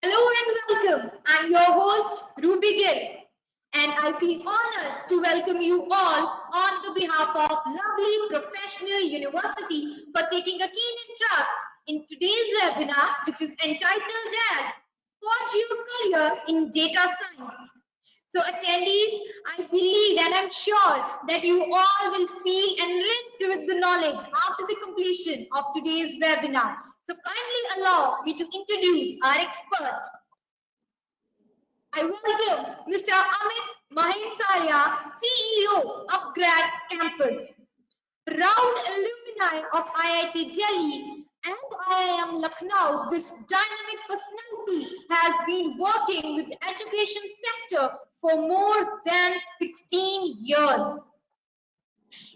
Hello and welcome. I'm your host, Ruby Gill, and I feel honored to welcome you all on the behalf of lovely professional university for taking a keen interest in today's webinar, which is entitled as Forge Your Career in Data Science. So attendees, I believe and I'm sure that you all will feel enriched with the knowledge after the completion of today's webinar. So kindly allow me to introduce our experts. I welcome Mr. Amit Mahensaria, CEO of Grad Campus, proud alumni of IIT Delhi and IIM Lucknow. This dynamic personality has been working with the education sector for more than 16 years.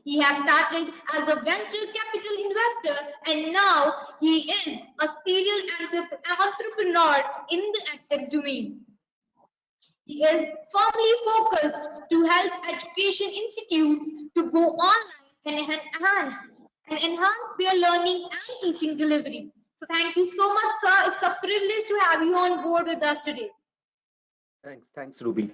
He has started as a venture capital investor and now he is a serial entrepreneur in the edtech domain. He is firmly focused to help education institutes to go online and enhance their learning and teaching delivery. So thank you so much, sir. It's a privilege to have you on board with us today. Thanks, Ruby.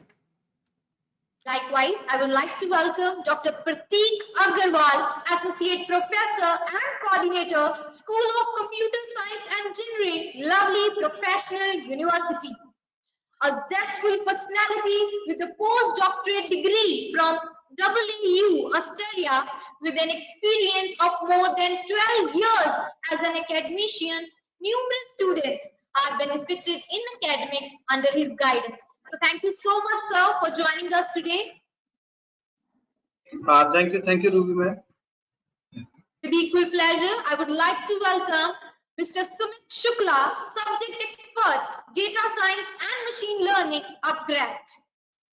Likewise, I would like to welcome Dr. Prateek Agarwal, Associate Professor and Coordinator, School of Computer Science and Engineering, lovely professional university. A zestful personality with a postdoctorate degree from LPU, Australia, with an experience of more than 12 years as an academician, numerous students are benefited in academics under his guidance. So thank you so much, sir, for joining us today. Thank you, Ruby ma'am. With equal pleasure, I would like to welcome Mr. Sumit Shukla, subject expert, data science and machine learning upgrade.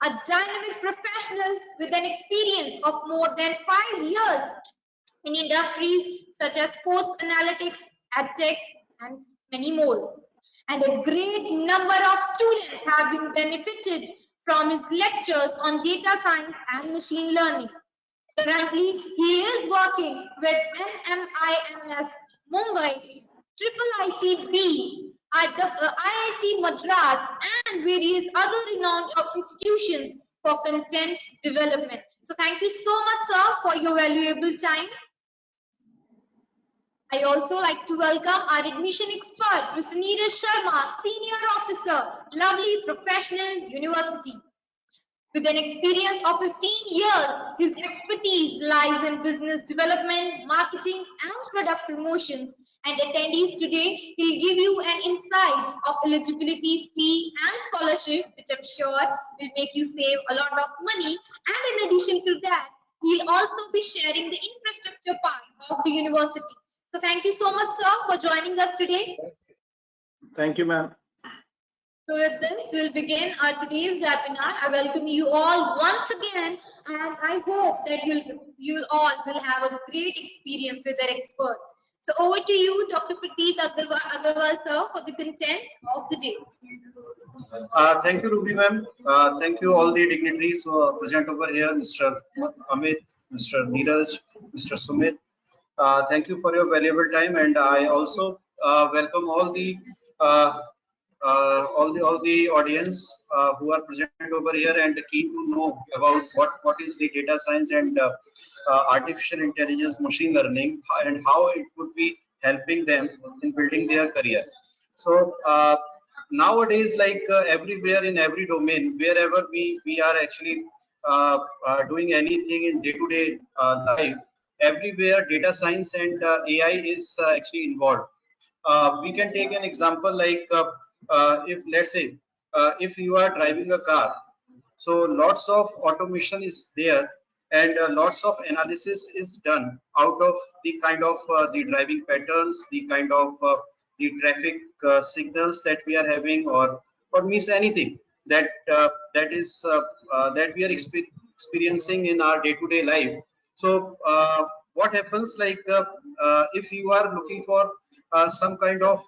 A dynamic professional with an experience of more than 5 years in industries such as sports analytics, edtech, and many more. And a great number of students have been benefited from his lectures on data science and machine learning. Currently, he is working with NMIMS Mumbai, IITB, IIT Madras, and various other renowned institutions for content development. So thank you so much, sir, for your valuable time. I also like to welcome our admission expert, Mr. Neeraj Sharma, Senior Officer, lovely professional university. With an experience of 15 years, his expertise lies in business development, marketing, and product promotions. And attendees today, he'll give you an insight of eligibility, fee, and scholarship, which I'm sure will make you save a lot of money. And in addition to that, he'll also be sharing the infrastructure part of the university. So thank you so much, sir, for joining us today. Thank you, ma'am. So with this, we'll begin our today's webinar. I welcome you all once again, and I hope that you'll all will have a great experience with our experts. So over to you, Dr. Prateek Agarwal, sir, for the content of the day. Thank you, Ruby ma'am. Thank you all the dignitaries who are present over here, Mr. Amit, Mr. Neeraj, Mr. Sumit. Thank you for your valuable time, and I also welcome all the audience who are present over here and keen to know about what is the data science and artificial intelligence, machine learning, and how it would be helping them in building their career. So nowadays, like everywhere in every domain, wherever we are actually doing anything in day-to-day life, everywhere data science and AI is actually involved. We can take an example like if let's say if you are driving a car, so lots of automation is there and lots of analysis is done out of the kind of the driving patterns, the kind of the traffic signals that we are having, or means anything that that we are experiencing in our day-to-day life. So what happens, like if you are looking for some kind of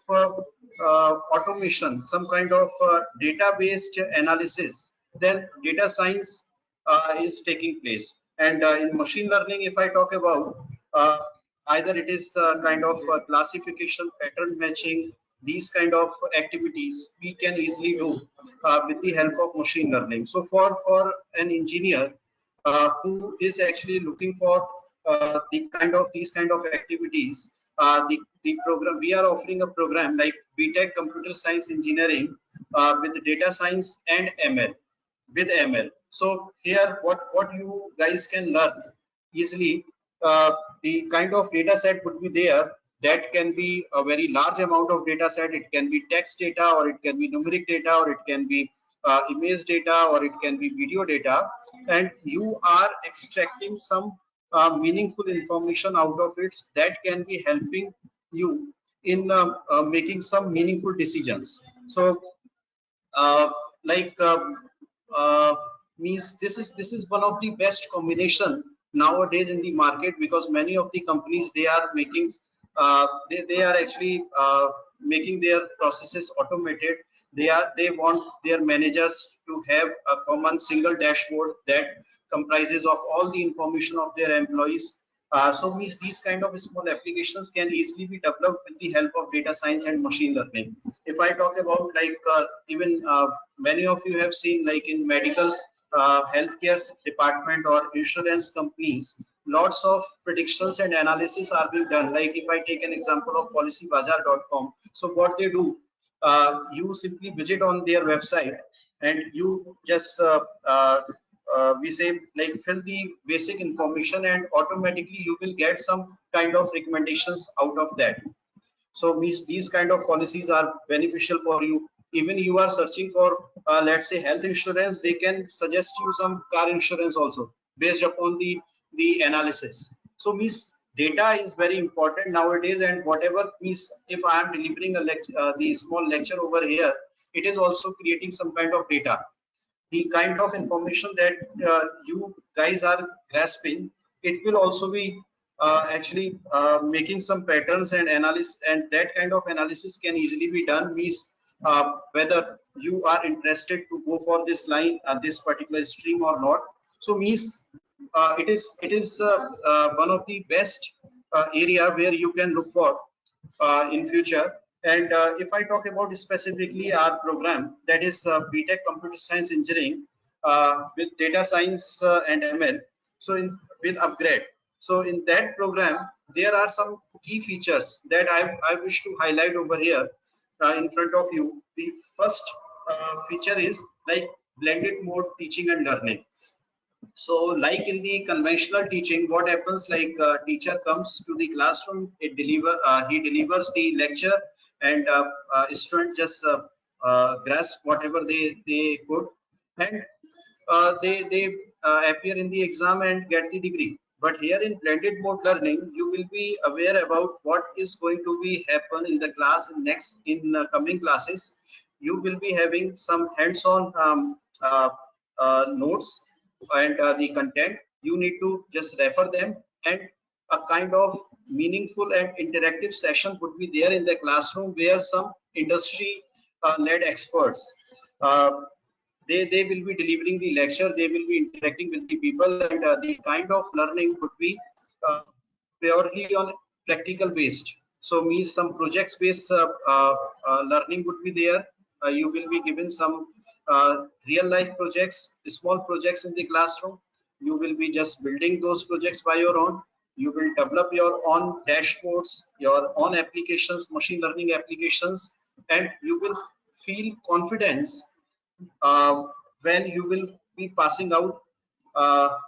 automation, some kind of data-based analysis, then data science is taking place. And in machine learning, if I talk about either it is kind of classification, pattern matching, these kind of activities we can easily do with the help of machine learning. So for an engineer who is actually looking for these kind of activities, the program we are offering a program like BTech Computer Science Engineering with data science and ML with ML. So here, what you guys can learn easily, the kind of data set would be there. That can be a very large amount of data set. It can be text data, or it can be numeric data, or it can be image data, or it can be video data, and you are extracting some meaningful information out of it that can be helping you in making some meaningful decisions. So uh, like uh, means this is one of the best combination nowadays in the market, because many of the companies they are making they are actually making their processes automated. They want their managers to have a common single dashboard that comprises of all the information of their employees. So means these kind of small applications can easily be developed with the help of data science and machine learning. If I talk about like even many of you have seen like in medical healthcare department or insurance companies, lots of predictions and analysis are being done. Like if I take an example of policybazaar.com, so what they do, you simply visit on their website and you just we say like fill the basic information, and automatically you will get some kind of recommendations out of that. So means these kind of policies are beneficial for you. Even you are searching for let's say health insurance, they can suggest you some car insurance also based upon the analysis. So means data is very important nowadays, and whatever means if I am delivering a the small lecture over here, it is also creating some kind of data. The kind of information that you guys are grasping, it will also be actually making some patterns and analysis, and that kind of analysis can easily be done. Means whether you are interested to go for this line, this particular stream or not. So means it is one of the best area where you can look for in future. And if I talk about specifically our program, that is BTech Computer Science Engineering with data science and ML, so in with upgrade. So in that program, there are some key features that I wish to highlight over here in front of you. The first feature is like blended mode teaching and learning. So like in the conventional teaching, what happens, like teacher comes to the classroom, he delivers the lecture, and student just grasp whatever they could, and they appear in the exam and get the degree. But here in blended mode learning, you will be aware about what is going to be happen in the class in coming classes. You will be having some hands-on notes, and the content you need to just refer them, and a kind of meaningful and interactive session would be there in the classroom where some industry led experts uh, they will be delivering the lecture, they will be interacting with the people, and the kind of learning would be uh, purely on practical based. So means some projects based learning would be there. You will be given some real life projects, small projects in the classroom. You will be just building those projects by your own. You will develop your own dashboards, your own applications, machine learning applications, and you will feel confidence uh, when you will be passing out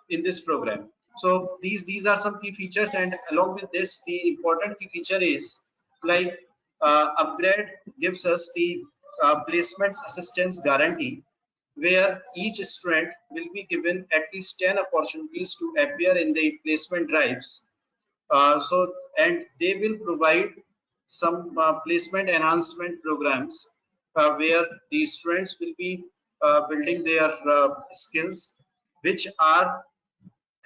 in this program. So these are some key features, and along with this, the important key feature is like upgrade gives us the placements assistance guarantee, where each student will be given at least 10 opportunities to appear in the placement drives. And they will provide some placement enhancement programs where the students will be building their skills, which are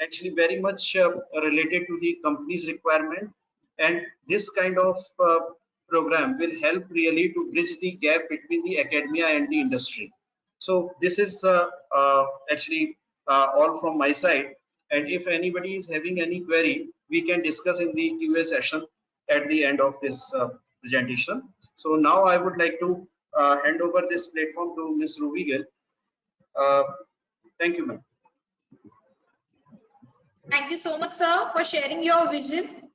actually very much related to the company's requirement. And this kind of program will help really to bridge the gap between the academia and the industry. So this is actually all from my side. And if anybody is having any query, we can discuss in the QA session at the end of this presentation. So now I would like to hand over this platform to Ms. Ruby Gill. Thank you, ma'am. Thank you so much, sir, for sharing your vision.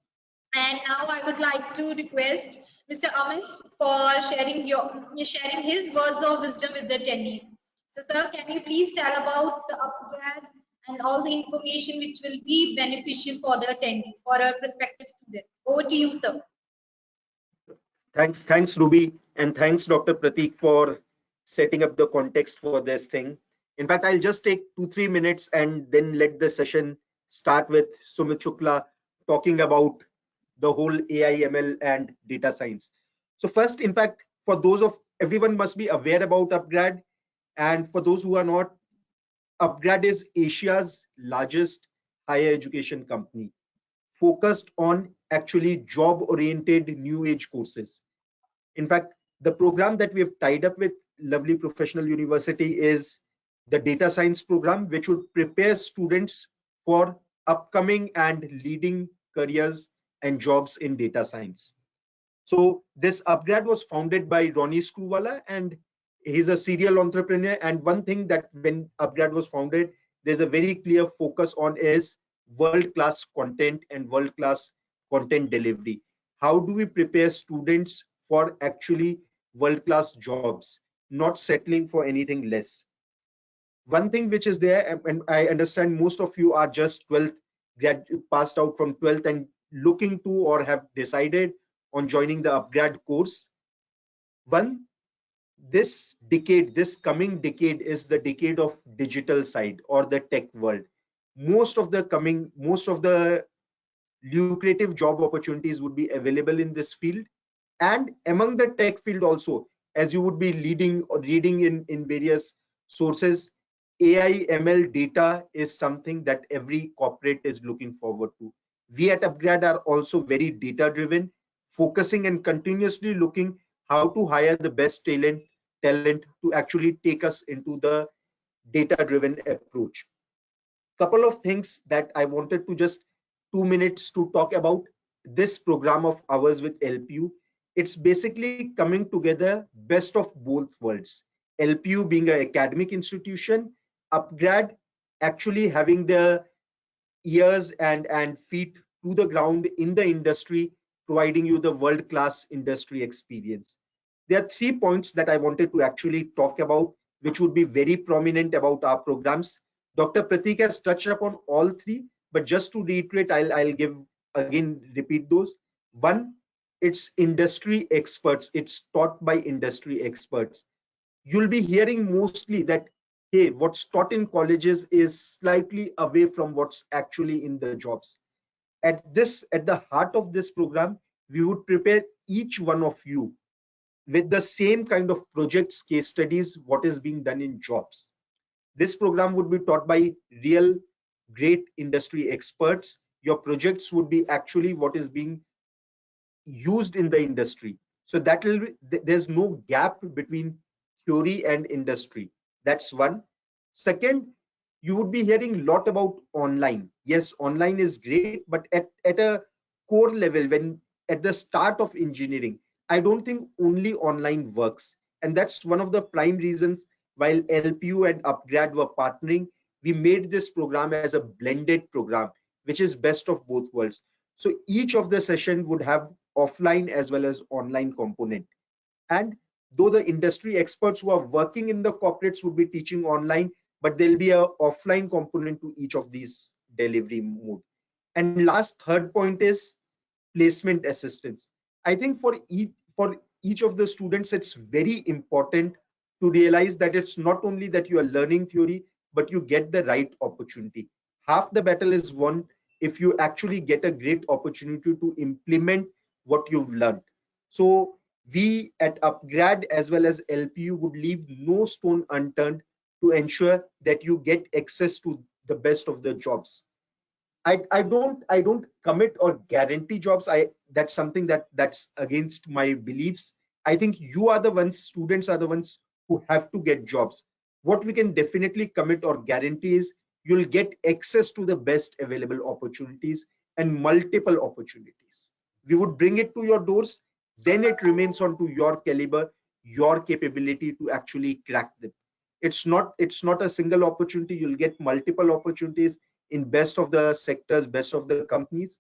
And now I would like to request Mr. Amin for sharing his words of wisdom with the attendees. So, sir, can you please tell about the upgrade and all the information which will be beneficial for the attendees, for our prospective students? Over to you, sir. Thanks, Ruby, and thanks, Dr. Pratik, for setting up the context for this thing. In fact, I'll just take 2-3 minutes and then let the session start with Sumit Shukla talking about the whole AI, ML, and data science. So first, in fact, for those of everyone must be aware about Upgrad, and for those who are not, Upgrad is Asia's largest higher education company, focused on actually job-oriented new age courses. In fact, the program that we have tied up with Lovely Professional University is the data science program, which would prepare students for upcoming and leading careers and jobs in data science. So this Upgrad was founded by Ronnie Screwvala, and he's a serial entrepreneur. And one thing that when Upgrad was founded, there's a very clear focus on is world-class content and world-class content delivery. How do we prepare students for actually world-class jobs, not settling for anything less? One thing which is there, and I understand most of you are just 12th, passed out from 12th and looking to or have decided on joining the upgrad course. One, this decade, this coming decade is the decade of digital side or the tech world. Most of the lucrative job opportunities would be available in this field, and among the tech field also, as you would be leading or reading in various sources, AI, ML, data is something that every corporate is looking forward to. We at Upgrad are also very data driven, focusing and continuously looking how to hire the best talent to actually take us into the data driven approach. Couple of things that I wanted to just 2 minutes to talk about this program of ours with LPU. It's basically coming together best of both worlds. LPU being an academic institution, Upgrad actually having the ears and feet to the ground in the industry, providing you the world-class industry experience. There are 3 points that I wanted to actually talk about, which would be very prominent about our programs. Dr. Pratik has touched upon all 3, but just to reiterate, I'll give again, repeat those. One, it's industry experts. It's taught by industry experts. You'll be hearing mostly that, hey, what's taught in colleges is slightly away from what's actually in the jobs. At the heart of this program, we would prepare each one of you with the same kind of projects, case studies, what is being done in jobs. This program would be taught by real great industry experts. Your projects would be actually what is being used in the industry. So that will be, there's no gap between theory and industry. That's one. Second, you would be hearing a lot about online. Yes, online is great, but at a core level, when at the start of engineering, I don't think only online works. And that's one of the prime reasons while LPU and Upgrad were partnering, we made this program as a blended program, which is best of both worlds. So each of the session would have offline as well as online component. And though the industry experts who are working in the corporates would be teaching online, but there'll be a offline component to each of these delivery mode. And last, third point is placement assistance. I think for each of the students, it's very important to realize that it's not only that you are learning theory, but you get the right opportunity. Half the battle is won if you actually get a great opportunity to implement what you've learned. So we at Upgrad as well as LPU would leave no stone unturned to ensure that you get access to the best of the jobs. I don't commit or guarantee jobs. That's something that's against my beliefs. I think you are the ones, students are the ones who have to get jobs. What we can definitely commit or guarantee is you'll get access to the best available opportunities and multiple opportunities. We would bring it to your doors. then it remains on to your caliber, your capability to actually crack them. It's not a single opportunity. You'll get multiple opportunities in best of the sectors, best of the companies.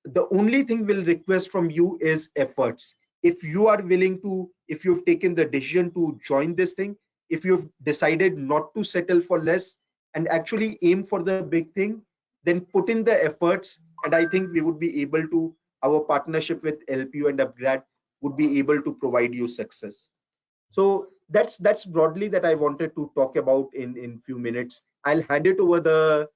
The only thing we'll request from you is efforts. If you are willing to, if you've taken the decision to join this thing, if you've decided not to settle for less and actually aim for the big thing, then put in the efforts. And I think we would be able to, our partnership with LPU and Upgrad would be able to provide you success. So that's broadly that I wanted to talk about in few minutes. I'll hand it over the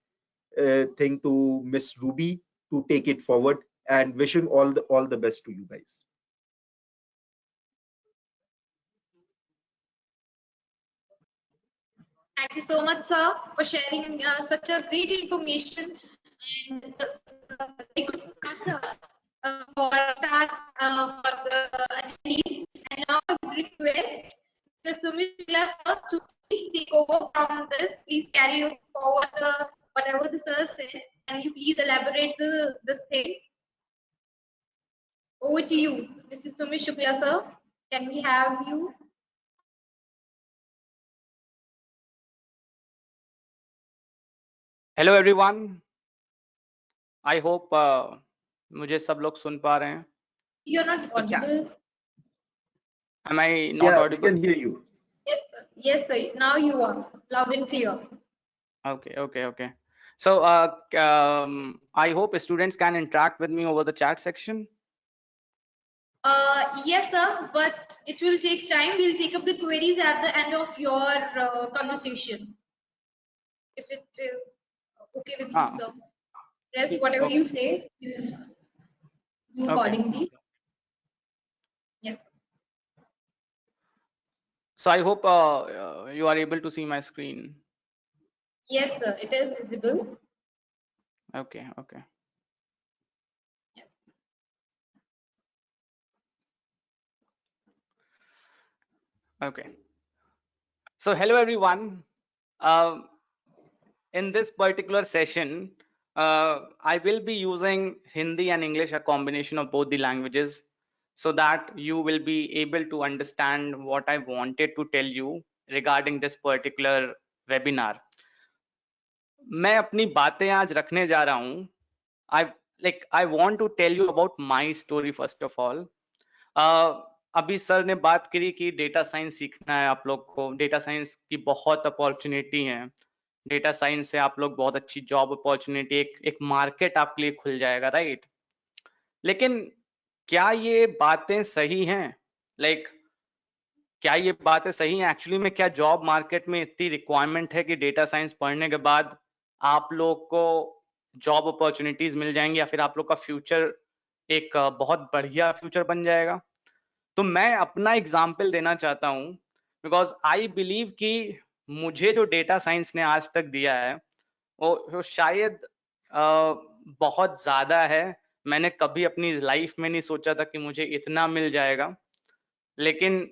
thing to Miss Ruby to take it forward, and wishing all the best to you guys. Thank you so much, sir, for sharing such a great information and just very good start for the attendees. And now I would request Mr. Sumit sir to please take over from this. Please carry forward whatever the sir said. Can you please elaborate this thing? Over to you, Mr. Sumit Shukla, sir. Can we have you? Hello everyone, I hope मुझे सब लोग सुन पा रहे हैं. You're not audible. Am I not Yeah, audible? we can hear you. Yes, sir. Yes, sir. Now you are loud and clear. Okay. So I hope students can interact with me over the chat section. Yes, sir. But it will take time. We'll take up the queries at the end of your conversation. If it is okay with you, sir. Rest, whatever you say, we'll do accordingly. Yes, sir. So I hope you are able to see my screen. Yes, sir. It is visible. Okay. Okay. So hello everyone. In this particular session, I will be using Hindi and English, a combination of both the languages, so that you will be able to understand what I wanted to tell you regarding this particular webinar. मैं अपनी बातें आज रखने जा रहा हूँ. I want to tell you about my story first of all. अभी sir ने बात करी कि डेटा साइंस सीखना है आप लोग को. डेटा साइंस की बहुत अपॉर्चुनिटी है. डेटा साइंस से आप लोग बहुत अच्छी जॉब अपॉर्चुनिटी, एक मार्केट आपके लिए खुल जाएगा, राइट? लेकिन क्या ये बातें सही हैं? क्या ये बातें सही हैं? एक्चुअली में क्या जॉब मार्केट में इतनी रिक्वायरमेंट है कि डेटा साइंस पढ़ने के बाद आप लोग को जॉब अपॉर्चुनिटीज मिल जाएंगी, या फिर आप लोग का फ्यूचर एक बहुत बढ़िया फ्यूचर बन जाएगा? तो मैं अपना एग्जाम्पल देना चाहता हूँ, बिकॉज आई बिलीव कि मुझे जो डेटा साइंस ने आज तक दिया है वो शायद बहुत ज्यादा है. मैंने कभी अपनी लाइफ में नहीं सोचा था कि मुझे इतना मिल जाएगा, लेकिन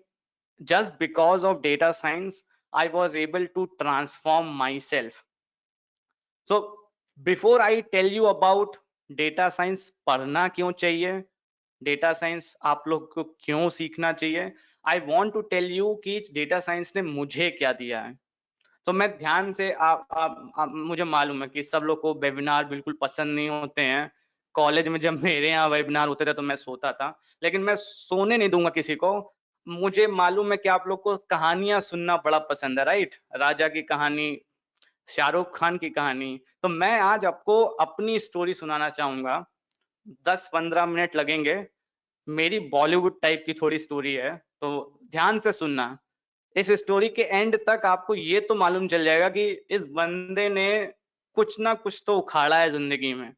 just because of data science I was able to transform myself. So before I tell you about data science पढ़ना क्यों चाहिए, data science आप लोग को क्यों सीखना चाहिए, I want to tell you कि data science ने मुझे क्या दिया है. तो मैं ध्यान से मुझे मालूम है कि सब लोग को वेबिनार बिल्कुल पसंद नहीं होते हैं. कॉलेज में जब मेरे यहाँ वेबिनार होते थे तो मैं सोता था, लेकिन मैं सोने नहीं दूंगा किसी को. मुझे मालूम है कि आप लोग को कहानियां सुनना बड़ा पसंद है, राइट? राजा की कहानी, शाहरुख खान की कहानी. तो मैं आज आपको अपनी स्टोरी सुनाना चाहूंगा. 10-15 मिनट लगेंगे. मेरी बॉलीवुड टाइप की थोड़ी स्टोरी है, तो ध्यान से सुनना. इस स्टोरी के एंड तक आपको ये तो मालूम चल जाएगा कि इस बंदे ने कुछ ना कुछ तो उखाड़ा है जिंदगी में.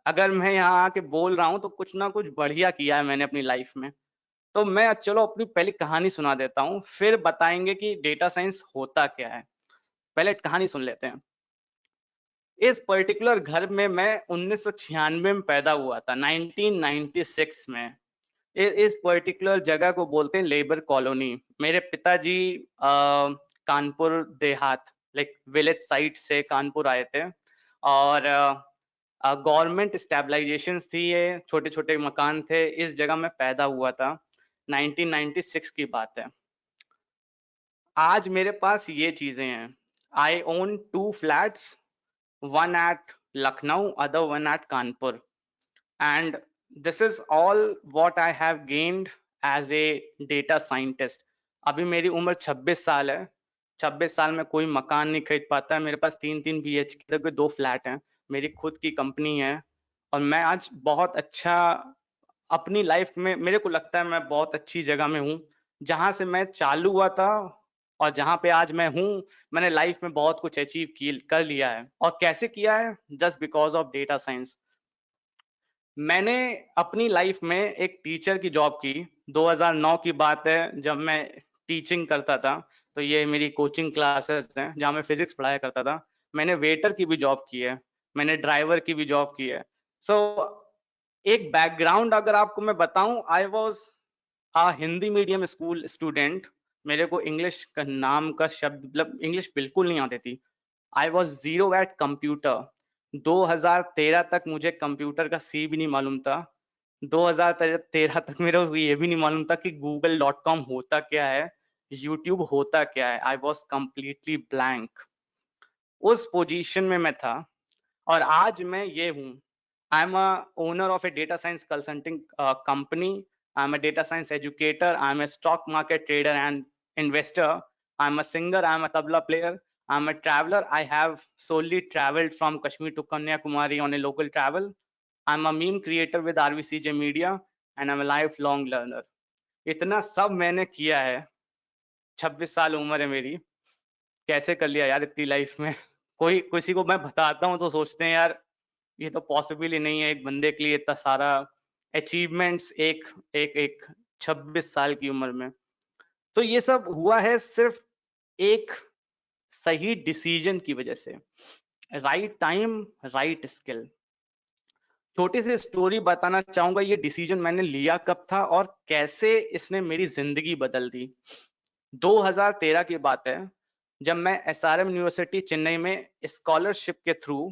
अगर मैं यहाँ आके बोल रहा हूँ तो कुछ ना कुछ बढ़िया किया है मैंने अपनी लाइफ में. तो मैं चलो अपनी पहली कहानी सुना देता हूँ, फिर बताएंगे कि डेटा साइंस होता क्या है. पहले कहानी सुन लेते हैं. इस पर्टिकुलर घर में मैं 1996 में पैदा हुआ था, 1996 में. इस पर्टिकुलर जगह को बोलते हैं लेबर कॉलोनी. मेरे पिताजी Kanpur Dehat, like village side से कानपुर आए थे, और गवर्नमेंट स्टेबलाइजेशन थी, ये छोटे छोटे मकान थे, इस जगह में पैदा हुआ था। 1996 की बात है। आज मेरे पास ये चीजें हैं। I own 2 flats, one at Lucknow, other one at Kanpur, and this is all what I have gained as a data scientist. अभी मेरी उम्र 26 साल है। 26 साल में कोई मकान नहीं खरीद पाता है। मेरे पास 3-3 BHK के 2 फ्लैट हैं, मेरी खुद की कंपनी है, और मैं आज बहुत अच्छा अपनी लाइफ में, मेरे को लगता है मैं बहुत अच्छी जगह में हूँ। जहां से मैं चालू हुआ था और जहां पे आज मैं हूँ, मैंने लाइफ में बहुत कुछ अचीव कर लिया है। और कैसे किया है? Just because of data science. मैंने अपनी लाइफ में एक टीचर की जॉब की। 2009 की बात है, जब मैं टीचिंग करता था। तो ये मेरी कोचिंग क्लासेस हैं जहाँ मैं फिजिक्स पढ़ाया करता था। मैंने वेटर की भी जॉब की है, मैंने ड्राइवर की भी जॉब की है। सो एक बैकग्राउंड अगर आपको मैं बताऊं, I was Hindi medium school student. मेरे को इंग्लिश का नाम का शब्द, मतलब इंग्लिश बिल्कुल नहीं आती थी। I was zero at computer. 2013 तक मुझे कंप्यूटर का सी भी नहीं मालूम था। 2013 तक मेरे को ये भी नहीं मालूम था कि google.com होता क्या है, यूट्यूब होता क्या है। I was completely blank. उस पोजीशन में मैं था, और आज मैं ये हूँ। I am a owner of A data science consulting company. I am a data science educator, I am a stock market trader and investor. I'm a singer, I'm a tabla player, I'm a traveler. I have solely traveled from Kashmir to Kanyakumari on a local travel. I'm a meme creator with RVCJ Media, and I'm a lifelong learner. इतना सब मैंने किया है। 26 साल उम्र है मेरी। कैसे कर लिया यार इतनी लाइफ में? कोई किसी को मैं बताता हूँ तो सोचते हैं यार ये तो पॉसिबल ही नहीं है एक बंदे के लिए इतना सारा अचीवमेंट्स एक एक एक 26 साल की उम्र में। तो ये सब हुआ है सिर्फ एक सही डिसीजन की वजह से। Right time, right skill. छोटी सी स्टोरी बताना चाहूंगा, ये डिसीजन मैंने लिया कब था और कैसे इसने मेरी जिंदगी बदल दी। 2013 की बात है, जब मैं SRM यूनिवर्सिटी चेन्नई में स्कॉलरशिप के थ्रू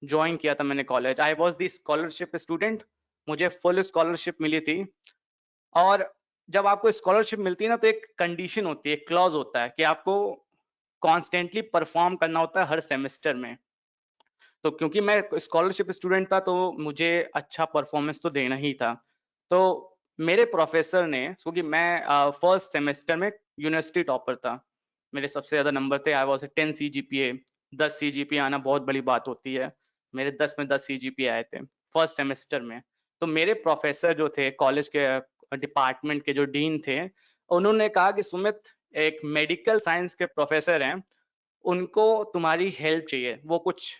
ज्वाइन किया था मैंने college. I was the scholarship student. मुझे फुल स्कॉलरशिप मिली थी। और जब आपको स्कॉलरशिप मिलती है ना, तो एक कंडीशन होती है, क्लॉज होता है कि आपको कॉन्स्टेंटली परफॉर्म करना होता है हर सेमेस्टर में। तो क्योंकि मैं स्कॉलरशिप स्टूडेंट था, तो मुझे अच्छा परफॉर्मेंस तो देना ही था। तो मेरे प्रोफेसर ने, क्योंकि मैं फर्स्ट सेमेस्टर में यूनिवर्सिटी टॉपर था, मेरे सबसे ज्यादा नंबर थे। I was 10 CGPA। 10 CGPA आना बहुत बड़ी बात होती है। मेरे 10 में 10 CGPA आए थे फर्स्ट सेमेस्टर में। तो मेरे प्रोफेसर जो थे, कॉलेज के डिपार्टमेंट के जो डीन थे, उन्होंने कहा कि सुमित, एक मेडिकल साइंस के प्रोफेसर हैं, उनको तुम्हारी हेल्प चाहिए। वो कुछ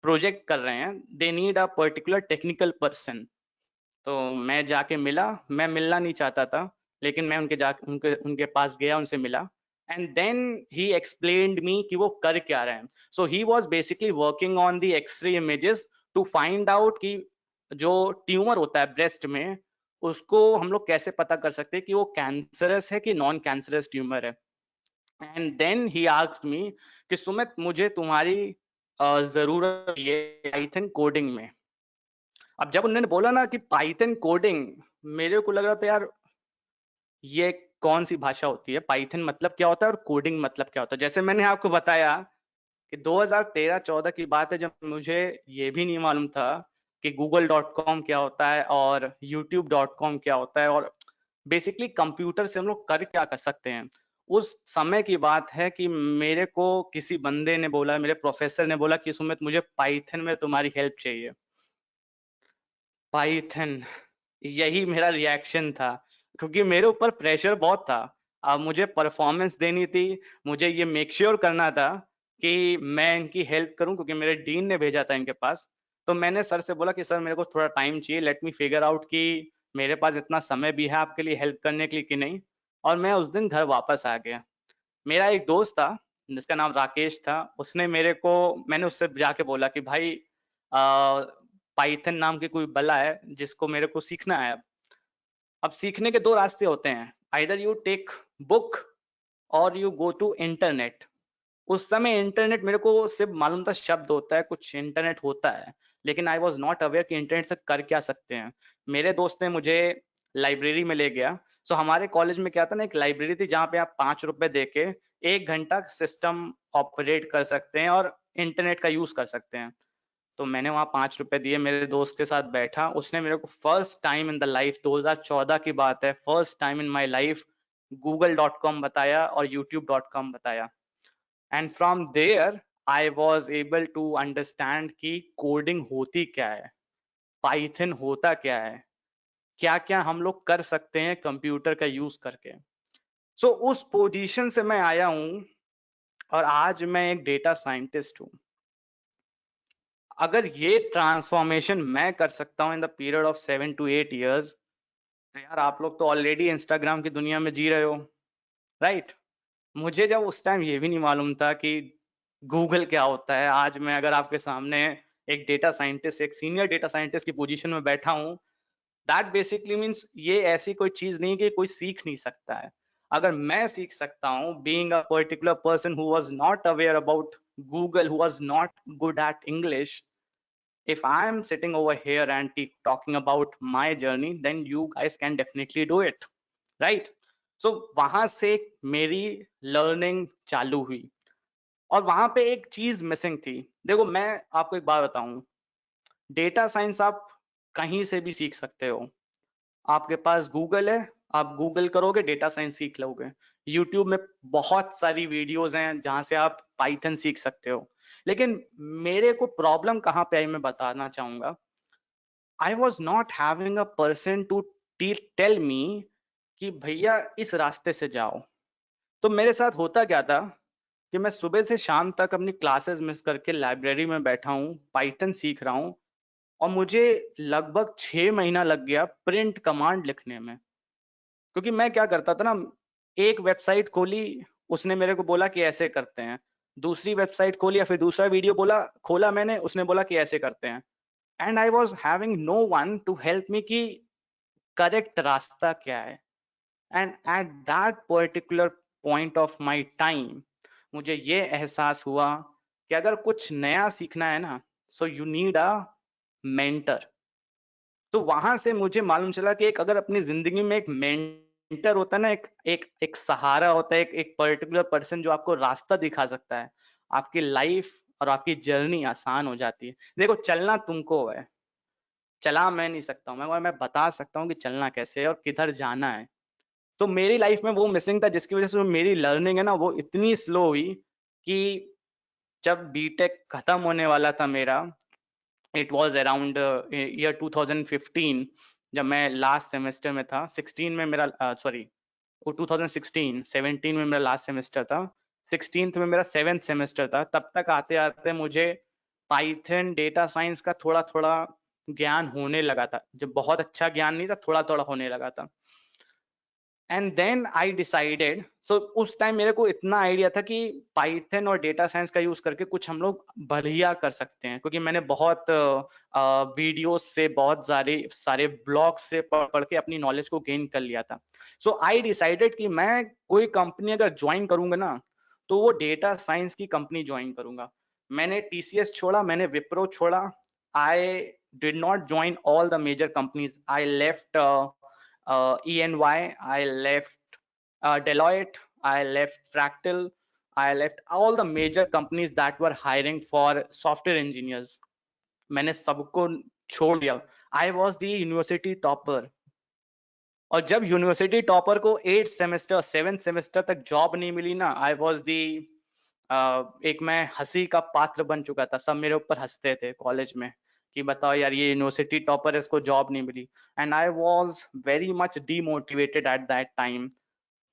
प्रोजेक्ट कर रहे हैं, they need a particular technical person. तो मैं जाके मिला। मैं मिलना नहीं चाहता था, लेकिन मैं उनके पास गया, उनसे मिला। And then he explained me कि वो कर क्या रहे हैं। So he was basically working on the x ray images to find out कि जो ट्यूमर होता है ब्रेस्ट में, उसको हम लोग कैसे पता कर सकते हैं कि वो कैंसरस है कि नॉन कैंसरस ट्यूमर है। And then he asked me कि सुमित, मुझे तुम्हारी जरूरत है पाइथन कोडिंग में। अब जब उन्होंने बोला ना कि पाइथन कोडिंग, मेरे को लग रहा था यार ये कौन सी भाषा होती है, पाइथन मतलब क्या होता है और कोडिंग मतलब क्या होता है। जैसे मैंने आपको बताया कि 2013-14 की बात है, जब मुझे ये भी नहीं मालूम था कि google.com क्या होता है और youtube.com क्या होता है, और बेसिकली कंप्यूटर से हम लोग कर क्या कर सकते हैं। उस समय की बात है कि मेरे को किसी बंदे ने बोला, मेरे प्रोफेसर ने बोला कि सुमित, मुझे पाइथन में तुम्हारी हेल्प चाहिए। पाइथन, यही मेरा रिएक्शन था, क्योंकि मेरे ऊपर प्रेशर बहुत था। अब मुझे परफॉर्मेंस देनी थी, मुझे ये मेक श्योर करना था कि मैं इनकी हेल्प करूं, क्योंकि मेरे डीन ने भेजा था इनके पास। तो मैंने सर से बोला कि सर मेरे को थोड़ा टाइम चाहिए, लेट मी फिगर आउट कि मेरे पास इतना समय भी है आपके लिए हेल्प करने के लिए कि नहीं। और मैं उस दिन घर वापस आ गया। मेरा एक दोस्त था जिसका नाम राकेश था, उसने मेरे को, मैंने उससे जाके बोला कि भाई पाइथन नाम की कोई बला है जिसको मेरे को सीखना है। अब सीखने के दो रास्ते होते हैं, आइदर यू टेक बुक और यू गो टू इंटरनेट। उस समय इंटरनेट मेरे को सिर्फ मालूम था शब्द होता है, कुछ इंटरनेट होता है, लेकिन आई वॉज नॉट अवेयर कि इंटरनेट से कर क्या सकते हैं। मेरे दोस्त ने मुझे लाइब्रेरी में ले गया। सो हमारे कॉलेज में क्या था ना, एक लाइब्रेरी थी जहाँ पे आप 5 रुपए दे के 1 घंटा सिस्टम ऑपरेट कर सकते हैं और इंटरनेट का यूज कर सकते हैं। तो मैंने वहाँ 5 रुपए दिए, मेरे दोस्त के साथ बैठा, उसने मेरे को first time in the life, 2014 की बात है, first time in my life google.com बताया और youtube.com बताया। And from there I was able to understand कि कोडिंग होती क्या है, पाइथन होता क्या है, क्या क्या हम लोग कर सकते हैं कंप्यूटर का यूज करके। सो उस पोजीशन से मैं आया हूं और आज मैं एक डेटा साइंटिस्ट हूं। अगर ये ट्रांसफॉर्मेशन मैं कर सकता हूं in the period of 7 to 8 years, तो यार आप लोग तो ऑलरेडी इंस्टाग्राम की दुनिया में जी रहे हो, राइट? मुझे जब उस टाइम ये भी नहीं मालूम था कि गूगल क्या होता है, आज मैं अगर आपके सामने एक डेटा साइंटिस्ट, एक सीनियर डेटा साइंटिस्ट की पोजीशन में बैठा हूं, दैट बेसिकली मीन्स ये ऐसी कोई चीज नहीं कि कोई सीख नहीं सकता है। अगर मैं सीख सकता हूँ, being a particular person who was not aware about Google, who was not good at English, if I am sitting over here and talking about my journey, then you guys can definitely do it, right? So वहां से मेरी learning चालू हुई और वहां पे एक चीज मिसिंग थी। देखो मैं आपको एक बात बताऊं, डेटा साइंस आप कहीं से भी सीख सकते हो। आपके पास गूगल है, आप गूगल करोगे डेटा साइंस सीख लोगे। यूट्यूब में बहुत सारी वीडियोस हैं जहां से आप पाइथन सीख सकते हो। लेकिन मेरे को प्रॉब्लम कहाँ पे आई मैं बताना चाहूंगा। I was not having a person to tell me कि भैया इस रास्ते से जाओ। तो मेरे साथ होता क्या था कि मैं सुबह से शाम तक अपनी क्लासेस मिस करके लाइब्रेरी में बैठा हूँ, पाइथन सीख रहा हूँ, और मुझे लगभग 6 महीना लग गया प्रिंट कमांड लिखने में। क्योंकि मैं क्या करता था ना, एक वेबसाइट खोली, उसने मेरे को बोला कि ऐसे करते हैं, दूसरी वेबसाइट खोली या फिर दूसरा वीडियो बोला खोला मैंने, उसने बोला कि ऐसे करते हैं, and I was having no one to help me कि करेक्ट रास्ता क्या है। And at that particular point of my time मुझे ये एहसास हुआ कि अगर कुछ नया सीखना है ना, so you need a mentor. तो वहां से मुझे मालूम चला कि एक अगर अपनी जिंदगी में एक मेंटर होता है ना, एक सहारा होता है, एक पर्टिकुलर पर्सन जो आपको रास्ता दिखा सकता है, आपकी लाइफ और आपकी जर्नी आसान हो जाती है। देखो चलना तुमको है, चला मैं नहीं सकता हूँ, मैं बता सकता हूँ कि चलना कैसे है और किधर जाना है। तो मेरी लाइफ में वो मिसिंग था जिसकी वजह से मेरी लर्निंग है ना वो इतनी स्लो हुई कि जब बीटेक खत्म होने वाला था मेरा, इट वाज अराउंड ईयर 2015, जब मैं लास्ट सेमेस्टर में था, 16 में मेरा सॉरी 2016, 17 में मेरा लास्ट सेमेस्टर था, 16th में मेरा 7th सेमेस्टर था, तब तक आते आते मुझे पाइथन डेटा साइंस का थोड़ा थोड़ा ज्ञान होने लगा था। जब बहुत अच्छा ज्ञान नहीं था, थोड़ा थोड़ा होने लगा था। एंड देन आई डिसाइडेड, सो उस टाइम मेरे को इतना आइडिया था कि पाइथन और डेटा साइंस का यूज करके कुछ हम लोग बढ़िया कर सकते हैं, क्योंकि मैंने बहुत वीडियोस से, बहुत सारे सारे ब्लॉग्स से पढ़ पढ़ के अपनी नॉलेज को गेन कर लिया था। सो आई डिसाइडेड कि मैं कोई कंपनी अगर ज्वाइन करूंगा ना, तो वो डेटा साइंस की कंपनी ज्वाइन करूंगा। मैंने टीसीएस छोड़ा, मैंने विप्रो छोड़ा, I did not join all the major companies. I left ENY, I left Deloitte, I left Fractal, I left all the major companies that were hiring for software engineers. मैंने सबको छोड़ दिया। I was the university topper, और जब university topper को 8 semester 7 semester तक job नहीं मिली ना, आई वॉज दी एक मैं हंसी का पात्र बन चुका था। सब मेरे ऊपर हंसते थे कॉलेज में कि बताओ यार ये यूनिवर्सिटी टॉपर है, इसको जॉब नहीं मिली। And I was very much demotivated at that time.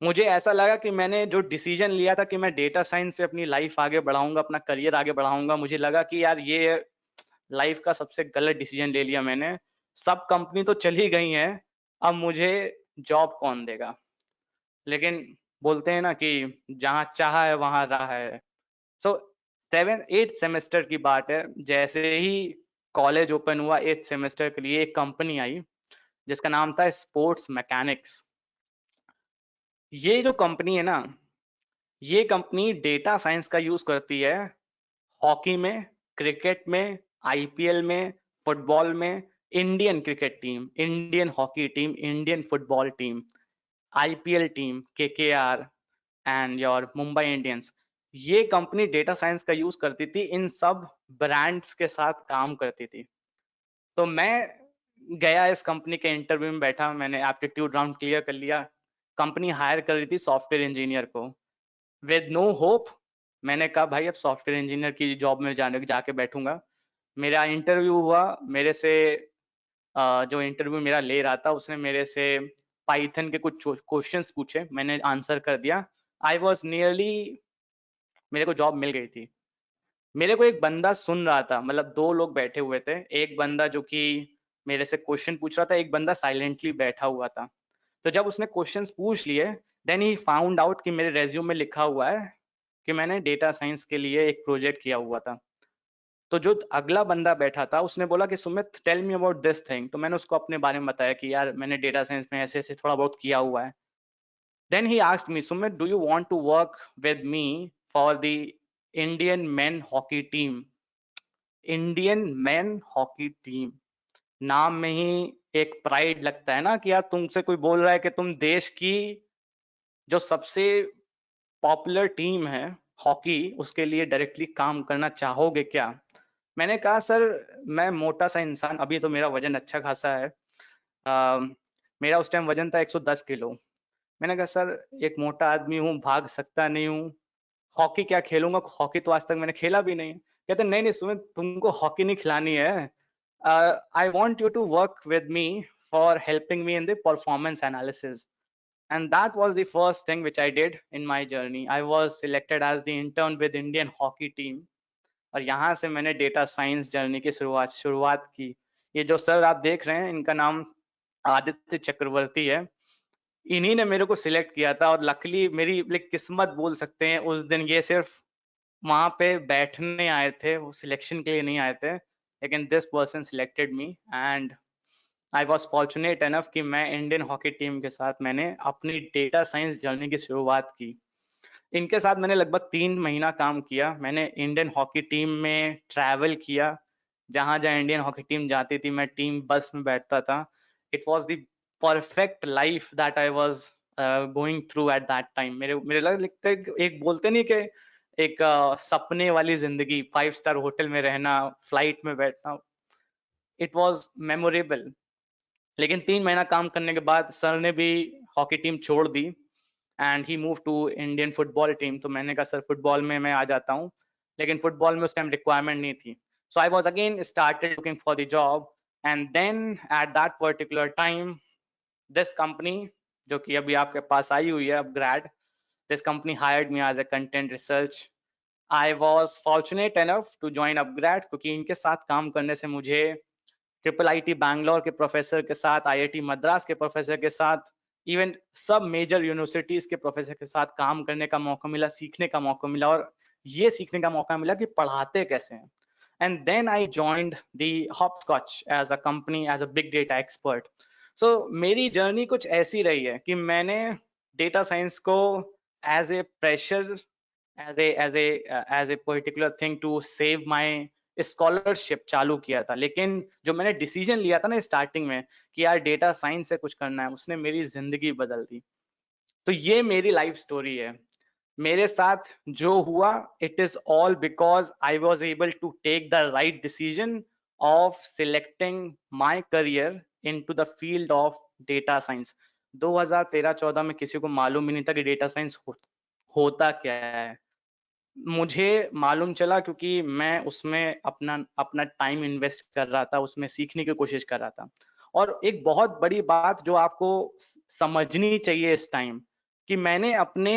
मुझे ऐसा लगा कि मैंने जो डिसीजन लिया था कि मैं डेटा साइंस से अपनी लाइफ आगे बढ़ाऊंगा, अपना करियर आगे बढ़ाऊंगा, मुझे लगा कि यार ये लाइफ का सबसे गलत डिसीजन ले लिया मैंने। सब कंपनी तो चली गई हैं, अब मुझे जॉब कौन देगा। लेकिन बोलते हैं ना कि जहां चाहा है वहां रहा है। सो 7-8 सेमेस्टर की बात है, जैसे ही कॉलेज ओपन हुआ 8 सेमेस्टर के लिए, एक कंपनी आई जिसका नाम था स्पोर्ट्स मैकेनिक्स। ये जो कंपनी है ना, ये कंपनी डेटा साइंस का यूज करती है हॉकी में, क्रिकेट में, आईपीएल में, फुटबॉल में, Indian cricket team, Indian hockey team, Indian football team, IPL team, KKR and your Mumbai Indians, ये कंपनी डेटा साइंस का यूज करती थी, इन सब ब्रांड्स के साथ काम करती थी। तो मैं गया इस कंपनी के इंटरव्यू में बैठा, मैंने एप्टीट्यूड राउंड क्लियर कर लिया। कंपनी हायर कर रही थी सॉफ्टवेयर इंजीनियर को विद नो होप। मैंने कहा भाई अब सॉफ्टवेयर इंजीनियर की जॉब में जाके बैठूंगा। मेरा इंटरव्यू हुआ, मेरे से जो इंटरव्यू मेरा ले रहा था उसने मेरे से पाइथन के कुछ क्वेश्चंस पूछे, मैंने आंसर कर दिया। आई वॉज नियरली, मेरे को जॉब मिल गई थी। मेरे को एक बंदा सुन रहा था, मतलब दो लोग बैठे हुए थे, एक बंदा जो कि मेरे से क्वेश्चन पूछ रहा था, एक बंदा साइलेंटली बैठा हुआ था। तो जब उसने क्वेश्चंस पूछ लिए, देन ही फाउंड आउट कि मेरे रेज्यूम में लिखा हुआ है कि मैंने डेटा साइंस के लिए एक प्रोजेक्ट किया हुआ था। तो जो अगला बंदा बैठा था उसने बोला कि Sumit tell me about this thing. तो मैंने उसको अपने बारे में बताया कि यार मैंने डेटा साइंस में ऐसे ऐसे थोड़ा बहुत किया हुआ है। Then he asked me, Sumit do you want to work with me for the Indian men hockey team. Indian men hockey team, नाम में ही एक प्राइड लगता है ना कि यार तुमसे कोई बोल रहा है कि तुम देश की जो सबसे पॉपुलर टीम है हॉकी, उसके लिए डायरेक्टली काम करना चाहोगे क्या। मैंने कहा सर मैं मोटा सा इंसान, अभी तो मेरा वजन अच्छा खासा है, मेरा उस टाइम वजन था 110 किलो। मैंने कहा सर एक मोटा आदमी हूँ, भाग सकता नहीं हूँ, हॉकी क्या खेलूंगा, हॉकी तो आज तक मैंने खेला भी नहीं। कहते नहीं नहीं सुमित तुमको हॉकी नहीं खिलानी है, I want you to work with me for helping me in the performance analysis. And that was the first thing which I did in my journey. I was selected as the intern with Indian hockey team. और यहाँ से मैंने data science journey की शुरुआत की। ये जो sir आप देख रहे हैं इनका नाम आदित्य चक्रवर्ती है, इन्हीं ने मेरे को सिलेक्ट किया था। और लकली मेरी किस्मत बोल सकते हैं, उस दिन ये सिर्फ वहां पे बैठने आए थे, वो सिलेक्शन के लिए नहीं आए थे, लेकिन this person selected me and I was fortunate enough कि मैं इंडियन हॉकी टीम के साथ मैंने अपनी डेटा साइंस जर्नी की शुरुआत की। इनके साथ मैंने लगभग 3 महीना काम किया। मैंने इंडियन हॉकी टीम में ट्रैवल किया, जहां जहां इंडियन हॉकी टीम जाती थी मैं टीम बस में बैठता था। It was the perfect life that I was going through eight that time. मेरे मेरे लगता है एक बोलते नहीं कि एक सपने वाली जिंदगी, 5 स्टार होटल में रहना, फ्लाइट में बैठना, इट वॉज मेमोरेबल। लेकिन 3 महीना काम करने के बाद सर ने भी हॉकी टीम छोड़ दी and he move to Indian football team. तो मैंने कहा सर फुटबॉल में मैं आ जाता हूँ, लेकिन फुटबॉल में उस टाइम रिक्वायरमेंट नहीं थी। So I was again started looking for the job and then at that particular time this company जो कि अभी आपके पास आई हुई है upGrad, this company hired me as a content research. I was fortunate enough to join upGrad क्योंकि इनके साथ काम करने से मुझे ट्रिपल आईटी बैंगलोर के प्रोफेसर के साथ, आईआईटी मद्रास के प्रोफेसर के साथ, इवन सब मेजर यूनिवर्सिटीज के प्रोफेसर के साथ काम करने का मौका मिला, सीखने का मौका मिला, और ये सीखने का मौका मिला कि पढ़ाते कैसे हैं। And then I joined the Hopscotch as a company as a big data expert. So मेरी जर्नी कुछ ऐसी रही है कि मैंने डेटा साइंस को as a pressure, as a particular thing to save my scholarship चालू किया था। लेकिन जो मैंने डिसीजन लिया था ना स्टार्टिंग में कि यार डेटा साइंस से कुछ करना है, उसने मेरी जिंदगी बदल दी। तो ये मेरी लाइफ स्टोरी है। मेरे साथ जो हुआ, it is all because I was able to take the right decision of selecting my career into the field of data science. 2013-14 में किसी को मालूम ही नहीं था कि डेटा साइंस होता क्या है। मुझे मालूम चला क्योंकि मैं उसमें अपना अपना टाइम इन्वेस्ट कर रहा था, उसमें सीखने की कोशिश कर रहा था। और एक बहुत बड़ी बात जो आपको समझनी चाहिए इस टाइम, कि मैंने अपने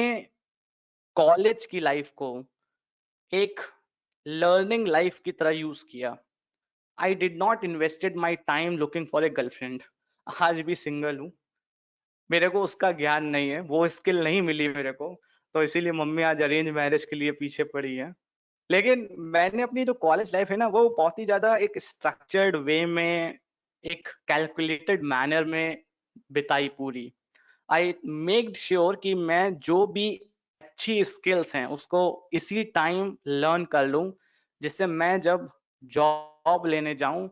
कॉलेज की लाइफ को एक लर्निंग लाइफ की तरह यूज किया। आई did not invested my time looking for a girlfriend. आज भी सिंगल हूँ, मेरे को उसका ज्ञान नहीं है, वो स्किल नहीं मिली मेरे को, तो इसीलिए मम्मी आज अरेंज मैरिज के लिए पीछे पड़ी है। लेकिन मैंने अपनी जो कॉलेज लाइफ है ना, वो बहुत ही ज्यादा एक स्ट्रक्चर्ड वे में, एक कैलकुलेटेड मैनर में बिताई पूरी। आई मेक श्योर कि मैं जो भी अच्छी स्किल्स हैं उसको इसी टाइम लर्न कर लूं, जिससे मैं जब जॉब लेने जाऊं,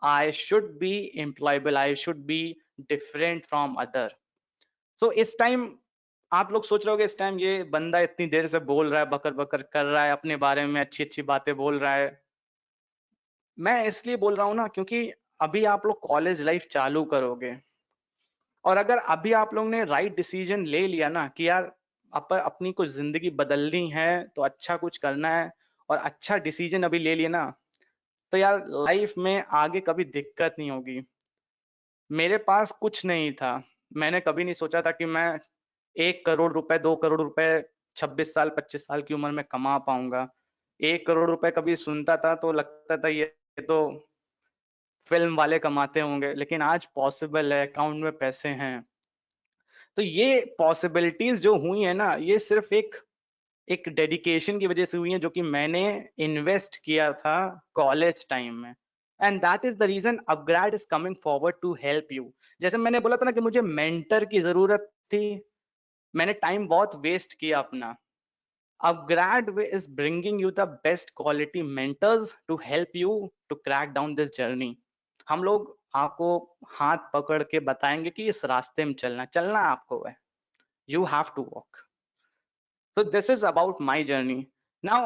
I should be employable, I should be different from other. So इस टाइम आप लोग सोच रहे होगे, इस टाइम ये बंदा इतनी देर से बोल रहा है, बकर बकर कर रहा है, अपने बारे में अच्छी अच्छी बातें बोल रहा है। मैं इसलिए बोल रहा हूँ ना, क्योंकि अभी आप लोग कॉलेज लाइफ चालू करोगे, और अगर अभी आप लोग ने राइट डिसीजन ले लिया ना कि यार अपनी कुछ जिंदगी बदलनी है, तो अच्छा कुछ करना है, और अच्छा डिसीजन अभी ले लिया ना, तो यार लाइफ में आगे कभी दिक्कत नहीं होगी। मेरे पास कुछ नहीं था, मैंने कभी नहीं सोचा था कि मैं 1 करोड़ रुपए 2 करोड़ रुपए 26 साल 25 साल की उम्र में कमा पाऊंगा। 1 करोड़ रुपए कभी सुनता था तो लगता था ये तो फिल्म वाले कमाते होंगे, लेकिन आज पॉसिबल है, अकाउंट में पैसे हैं। तो ये पॉसिबिलिटीज जो हुई है ना, ये सिर्फ एक डेडिकेशन की वजह से हुई है, जो कि मैंने इन्वेस्ट किया था कॉलेज टाइम में। And that is the reason upGrad is coming forward to help you. जैसे मैंने बोला था ना कि मुझे मेंटर की जरूरत थी, मैंने टाइम बहुत वेस्ट किया अपना। Upgrade is bringing you the best quality mentors to help you to crack down this journey। हम लोग आपको हाथ पकड़ के बताएंगे कि इस रास्ते में चलना चलना आपको है, you have to walk। so this is about my journey now।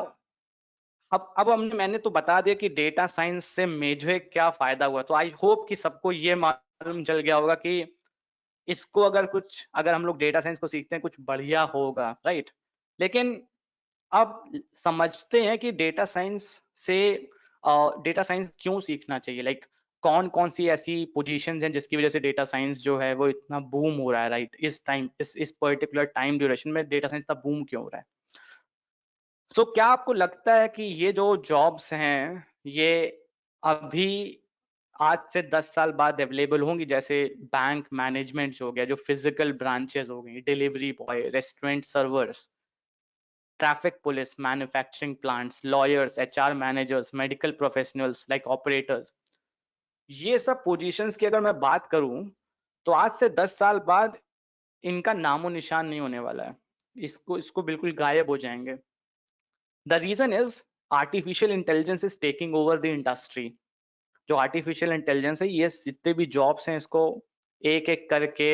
अब मैंने तो बता दिया कि डेटा साइंस से मुझे क्या फायदा हुआ, तो आई होप कि सबको ये मालूम चल गया होगा कि इसको अगर हम लोग डेटा साइंस को सीखते हैं कुछ बढ़िया होगा, राइट। लेकिन अब समझते हैं कि डेटा साइंस से डेटा साइंस क्यों सीखना चाहिए, लाइक कौन कौन सी ऐसी पोजीशंस हैं जिसकी वजह से डेटा साइंस जो है वो इतना बूम हो रहा है, राइट। इस टाइम इस पर्टिकुलर टाइम ड्यूरेशन में डेटा साइंस इतना बूम क्यों हो रहा है। सो क्या आपको लगता है कि ये जो जॉब्स हैं ये अभी आज से 10 साल बाद अवेलेबल होंगी, जैसे बैंक मैनेजमेंट हो गया, जो फिजिकल ब्रांचेस हो गई, delivery boy, restaurant servers, traffic police, manufacturing plants, lawyers, HR managers, medical professionals like operators, ये सब पोजीशंस की अगर मैं बात करूं तो आज से 10 साल बाद इनका नामो निशान नहीं होने वाला है, इसको बिल्कुल गायब हो जाएंगे। The reason is artificial intelligence is taking over the industry. जो आर्टिफिशियल इंटेलिजेंस है, ये जितने भी जॉब्स हैं इसको एक एक करके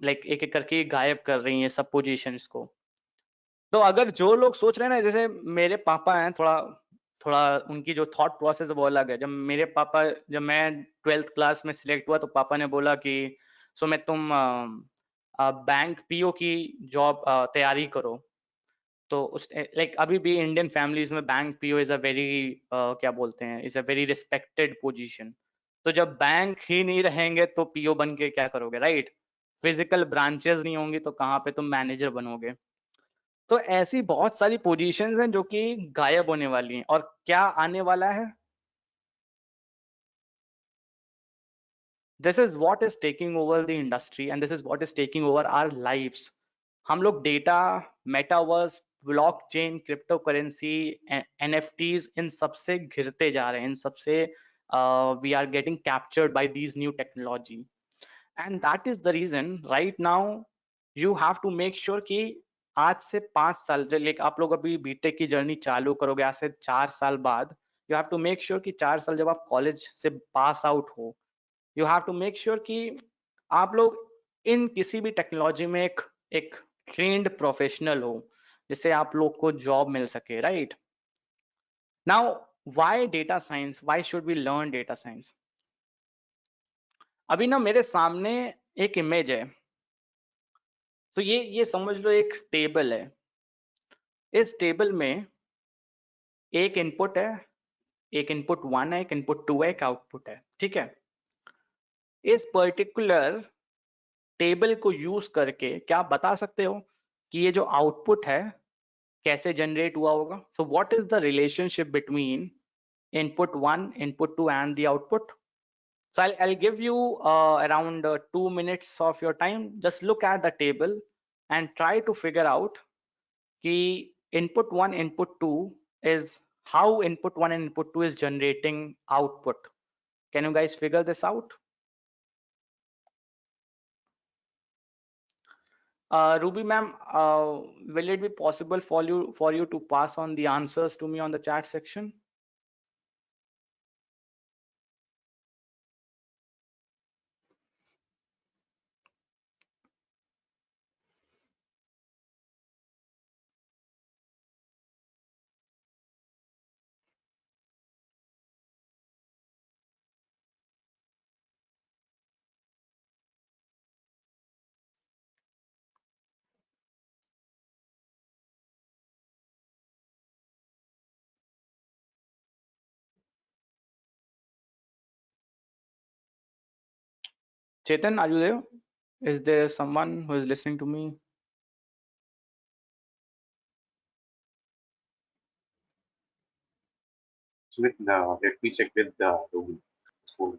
एक एक करके गायब कर रही है सब पोजीशंस को। तो अगर जो लोग सोच रहे हैं ना, जैसे मेरे पापा हैं, थोड़ा थोड़ा उनकी जो थॉट प्रोसेस है वो अलग है। जब मैं 12th क्लास में सिलेक्ट हुआ तो पापा ने बोला कि सुमित तुम बैंक पीओ की जॉब तैयारी करो। तो उस अभी भी इंडियन फैमिलीज में bank PO is a very क्या बोलते हैं, is a very respected position. तो जब बैंक ही नहीं रहेंगे तो पीओ बन के क्या करोगे, राइट। फिजिकल ब्रांचेस नहीं होंगी तो कहाँ पे तुम मैनेजर बनोगे। तो ऐसी बहुत सारी पोजीशंस हैं जो कि गायब होने वाली हैं, और क्या आने वाला है, this is what is taking over the industry and this is what is taking over our lives. हम लोग data, metaverse, blockchain, crypto currency, NFTs, इन सबसे घिरते जा रहे हैं, इन सबसे we are getting captured by these new technology. And that is the reason right now you have to make sure कि आज से 5 साल आप लोग अभी बीटेक की जर्नी चालू करोगे, आज से 4 साल बाद you have to make sure कि 4 साल जब आप कॉलेज से पास आउट हो, you have to make sure कि आप लोग इन किसी भी टेक्नोलॉजी में एक ट्रेन्ड प्रोफेशनल हो, जिससे आप लोग को जॉब मिल सके, right. Now why data science, why should we learn data science. अभी ना मेरे सामने एक इमेज है, तो ये समझ लो एक टेबल है। इस टेबल में एक इनपुट है, एक इनपुट 1 है, एक इनपुट 2 है, एक आउटपुट है, ठीक है। इस पर्टिकुलर टेबल को यूज करके क्या आप बता सकते हो कि ये जो आउटपुट है कैसे जनरेट हुआ होगा। So what is the relationship between input 1, input 2 and the output? So I'll give you around 2 minutes of your time. Just look at the table and try to figure out कि input 1, input 2 is how input 1 and input 2 is generating output. Can you guys figure this out? Ruby ma'am, will it be possible for you to pass on the answers to me on the chat section? Chetan, are you there? Is there someone who is listening to me? Sumit, let me check with the phone.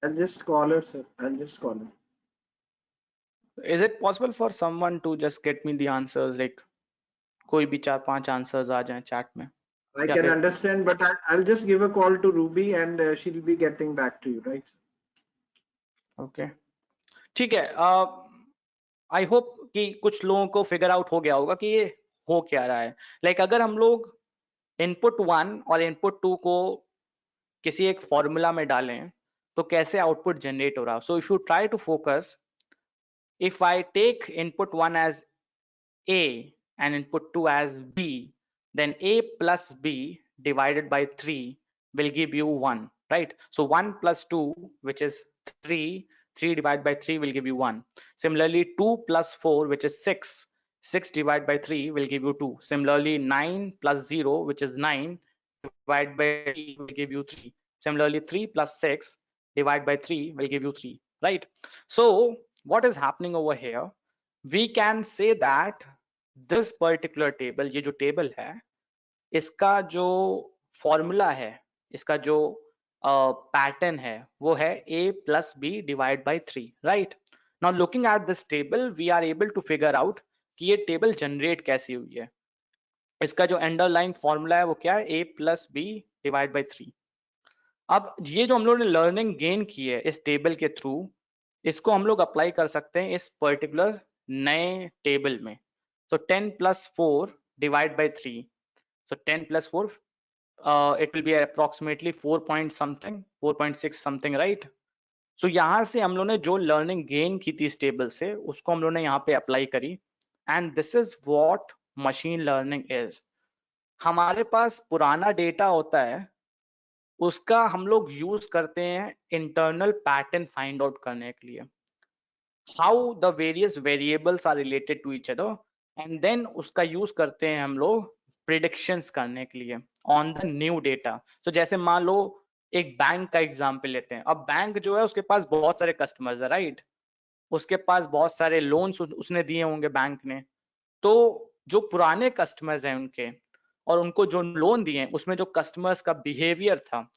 I'll just call her, sir. I'll just call her. Is it possible for someone to just get me the answers, like कोई भी 4-5 answers आ जाएं chat में? I या can फिर understand, but I'll just give a call to Ruby and she'll be getting back to you, right? Okay ठीक है। I hope कि कुछ लोगों को फिगर आउट हो गया होगा कि ये हो क्या रहा है। लाइक अगर हम लोग इनपुट 1 और इनपुट 2 को किसी एक फॉर्मूला में डालें तो कैसे आउटपुट जनरेट हो रहा है। So if you try to focus, if I take input 1 as A and input 2 as B, then A plus B divided by 3 will give you 1, right? So 1 plus 2, which is 3, 3 divided by 3 will give you 1. Similarly, 2 plus 4, which is 6, 6 divided by 3 will give you 2. Similarly, 9 plus 0, which is 9, divided by 3 will give you 3. Similarly, 3 plus 6 divided by 3 will give you 3, right? So what is happening over here? We can say that this particular table, ये जो table है, इसका जो formula है, इसका जो pattern है, वो है a plus b divided by 3, right? Now looking at this table, we are able to figure out कि ये table generate कैसी हुई है। इसका जो underlying formula है वो क्या है? a plus b divided by 3। अब ये जो हम लोगों ने लर्निंग गेन की है इस टेबल के थ्रू, इसको हम लोग अप्लाई कर सकते हैं इस पर्टिकुलर नए टेबल में। सो 10 plus 4 divide by 3, so 10 plus 4 it will be approximately 4 point something, 4.6 something, right? सो यहाँ से हम लोग ने जो लर्निंग गेन की थी इस टेबल से, उसको हम लोग ने यहाँ पे अप्लाई करी, and this is what machine learning is. हमारे पास पुराना डेटा होता है, उसका हम लोग यूज करते हैं इंटरनल पैटर्न फाइंड आउट करने के लिए, how the various variables are related to each other, and then उसका यूज करते हैं हम लोग प्रिडिक्शंस करने के लिए ऑन द न्यू डेटा। तो जैसे मान लो एक बैंक का एग्जांपल लेते हैं। अब बैंक जो है उसके पास बहुत सारे कस्टमर्स है, राइट? उसके पास बहुत सारे लोन्स उसने दिए होंगे बैंक ने। तो जो पुराने कस्टमर्स हैं उनके, और उनको जो लोन दिए उसमें जो कस्टमर्स का बिहेवियर था,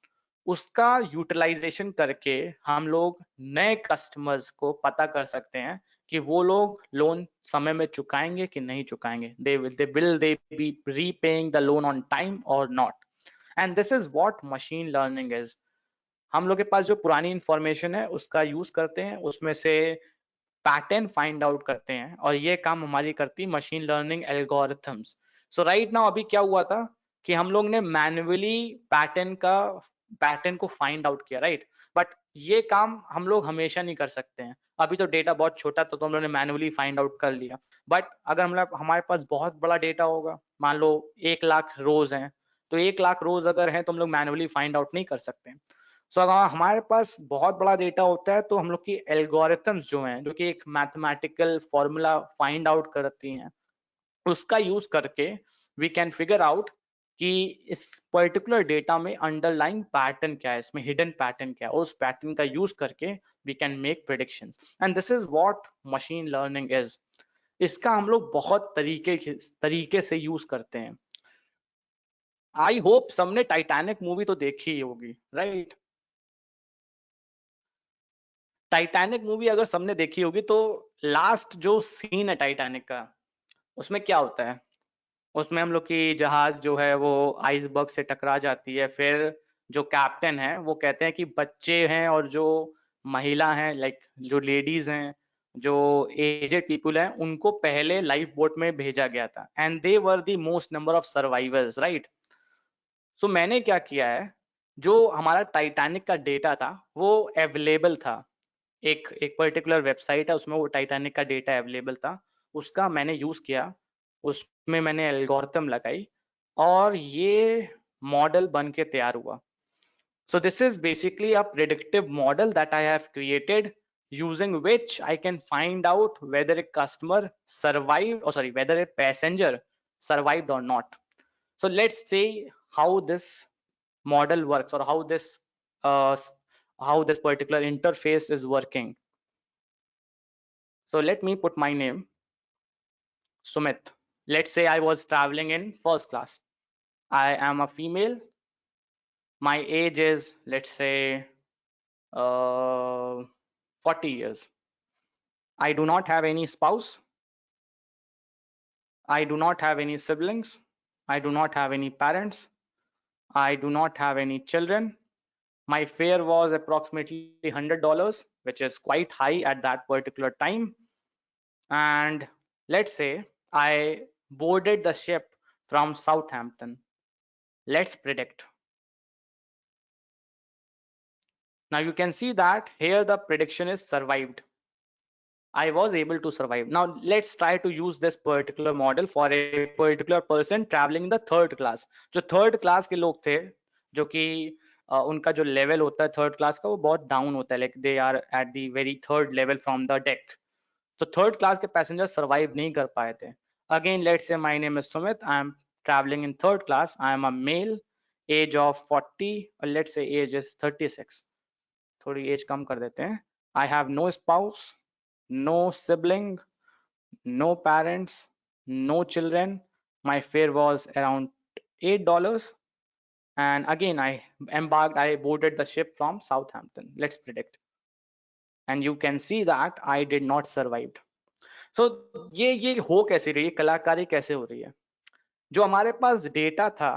उसका यूटिलाइजेशन करके हम लोग नए कस्टमर्स को पता कर सकते हैं कि वो लोग लोन समय में चुकाएंगे कि नहीं चुकाएंगे, they will they be repaying the loan on time or not. And this is what machine learning is. हम लोग के पास जो पुरानी इंफॉर्मेशन है उसका यूज करते हैं, उसमें से पैटर्न फाइंड आउट करते हैं, और ये काम हमारी करती मशीन लर्निंग एल्गोरिथम्स। सो राइट नाउ अभी क्या हुआ था कि हम लोग ने मैन्युअली पैटर्न को फाइंड आउट किया, राइट? बट ये काम हम लोग हमेशा नहीं कर सकते हैं। अभी तो डेटा बहुत छोटा था तो हम लोग ने मैन्युअली फाइंड आउट कर लिया, बट अगर हमारे पास बहुत बड़ा डेटा होगा, मान लो 1 लाख रोज हैं, तो 1 लाख रोज अगर हैं तो हम लोग मैन्युअली फाइंड आउट नहीं कर सकते। सो अगर हमारे पास बहुत बड़ा डेटा होता है तो हम लोग की एल्गोरिथम्स जो हैं, जो कि एक मैथमेटिकल फॉर्मूला फाइंड आउट करती हैं, उसका यूज करके वी कैन फिगर आउट कि इस पर्टिकुलर डेटा में अंडरलाइंग पैटर्न क्या है, इसमें हिडन पैटर्न क्या है, और उस पैटर्न का यूज करके we can make predictions, and this is what machine learning is. इसका हम लोग बहुत तरीके से यूज करते हैं। आई होप सबने टाइटैनिक मूवी तो देखी ही होगी, राइट? टाइटैनिक मूवी अगर सबने देखी होगी तो लास्ट जो सीन है टाइटैनिक का, उसमें क्या होता है? उसमें हम लोग की जहाज जो है वो आइसबर्ग से टकरा जाती है। फिर जो कैप्टन है वो कहते हैं कि बच्चे हैं और जो महिला हैं, लाइक जो लेडीज हैं, जो एजेड पीपल हैं, उनको पहले लाइफ बोट में भेजा गया था, and they were the most number of survivors, right? So मैंने क्या किया है, जो हमारा टाइटैनिक का डेटा था वो अवेलेबल था, एक पर्टिकुलर वेबसाइट है उसमें वो टाइटैनिक का डेटा अवेलेबल था, उसका मैंने यूज किया, उसमें मैंने एल्गोरिथम लगाई, और ये मॉडल बन के तैयार हुआ। सो this is basically a predictive model that I have created, using which I can find out whether a customer survived, or sorry, whether a passenger survived or not. So let's see how this model works, or how this how this particular interface is working. So let me put my name, Sumit. Let's say I was traveling in first class. I am a female. My age is, let's say, 40 years. I do not have any spouse. I do not have any siblings. I do not have any parents. I do not have any children. My fare was approximately $100, which is quite high at that particular time. And let's say I boarded the ship from Southampton. Let's predict. Now you can see that here the prediction is survived. I was able to survive. Now let's try to use this particular model for a particular person traveling in the third class. जो third class के लोग थे, जो कि उनका जो level होता है थर्ड क्लास का वो बहुत डाउन होता है, like they are at the very third level from the deck. तो थर्ड क्लास के पैसेंजर सर्वाइव नहीं कर पाए थे. Again let's say my name is Sumit, I am traveling in third class. I am a male, age of 40, or let's say age is 36. थोड़ी as कम कर देते हैं. I have no spouse, no sibling, no parents, no children. My fare was around $8. And again, I boarded the ship from Southampton. Let's predict. And you can see that I did not survive. So ये हो कैसे रही है, कलाकारी कैसे हो रही है. जो हमारे पास डेटा था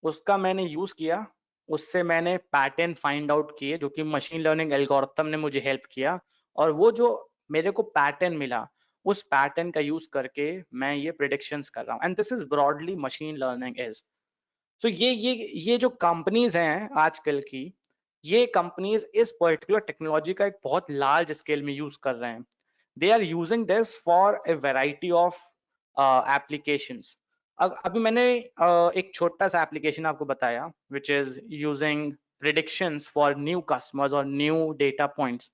उसका मैंने यूज किया, उससे मैंने पैटर्न फाइंड आउट किए, जो कि मशीन लर्निंग एल्गोरिथम ने मुझे हेल्प किया. और वो जो मेरे को पैटर्न मिला, उस पैटर्न का यूज करके मैं ये प्रिडिक्शंस कर रहा हूँ. And this is broadly machine learning is. तो ये जो कंपनीज हैं आजकल की, ये कंपनीज इस पर्टिकुलर टेक्नोलॉजी का एक बहुत लार्ज स्केल में यूज कर रहे हैं. They are using this for a variety of applications. अभी मैंने एक छोटा सा एप्लीकेशन आपको बताया, which is using predictions for new customers और न्यू डेटा पॉइंट्स.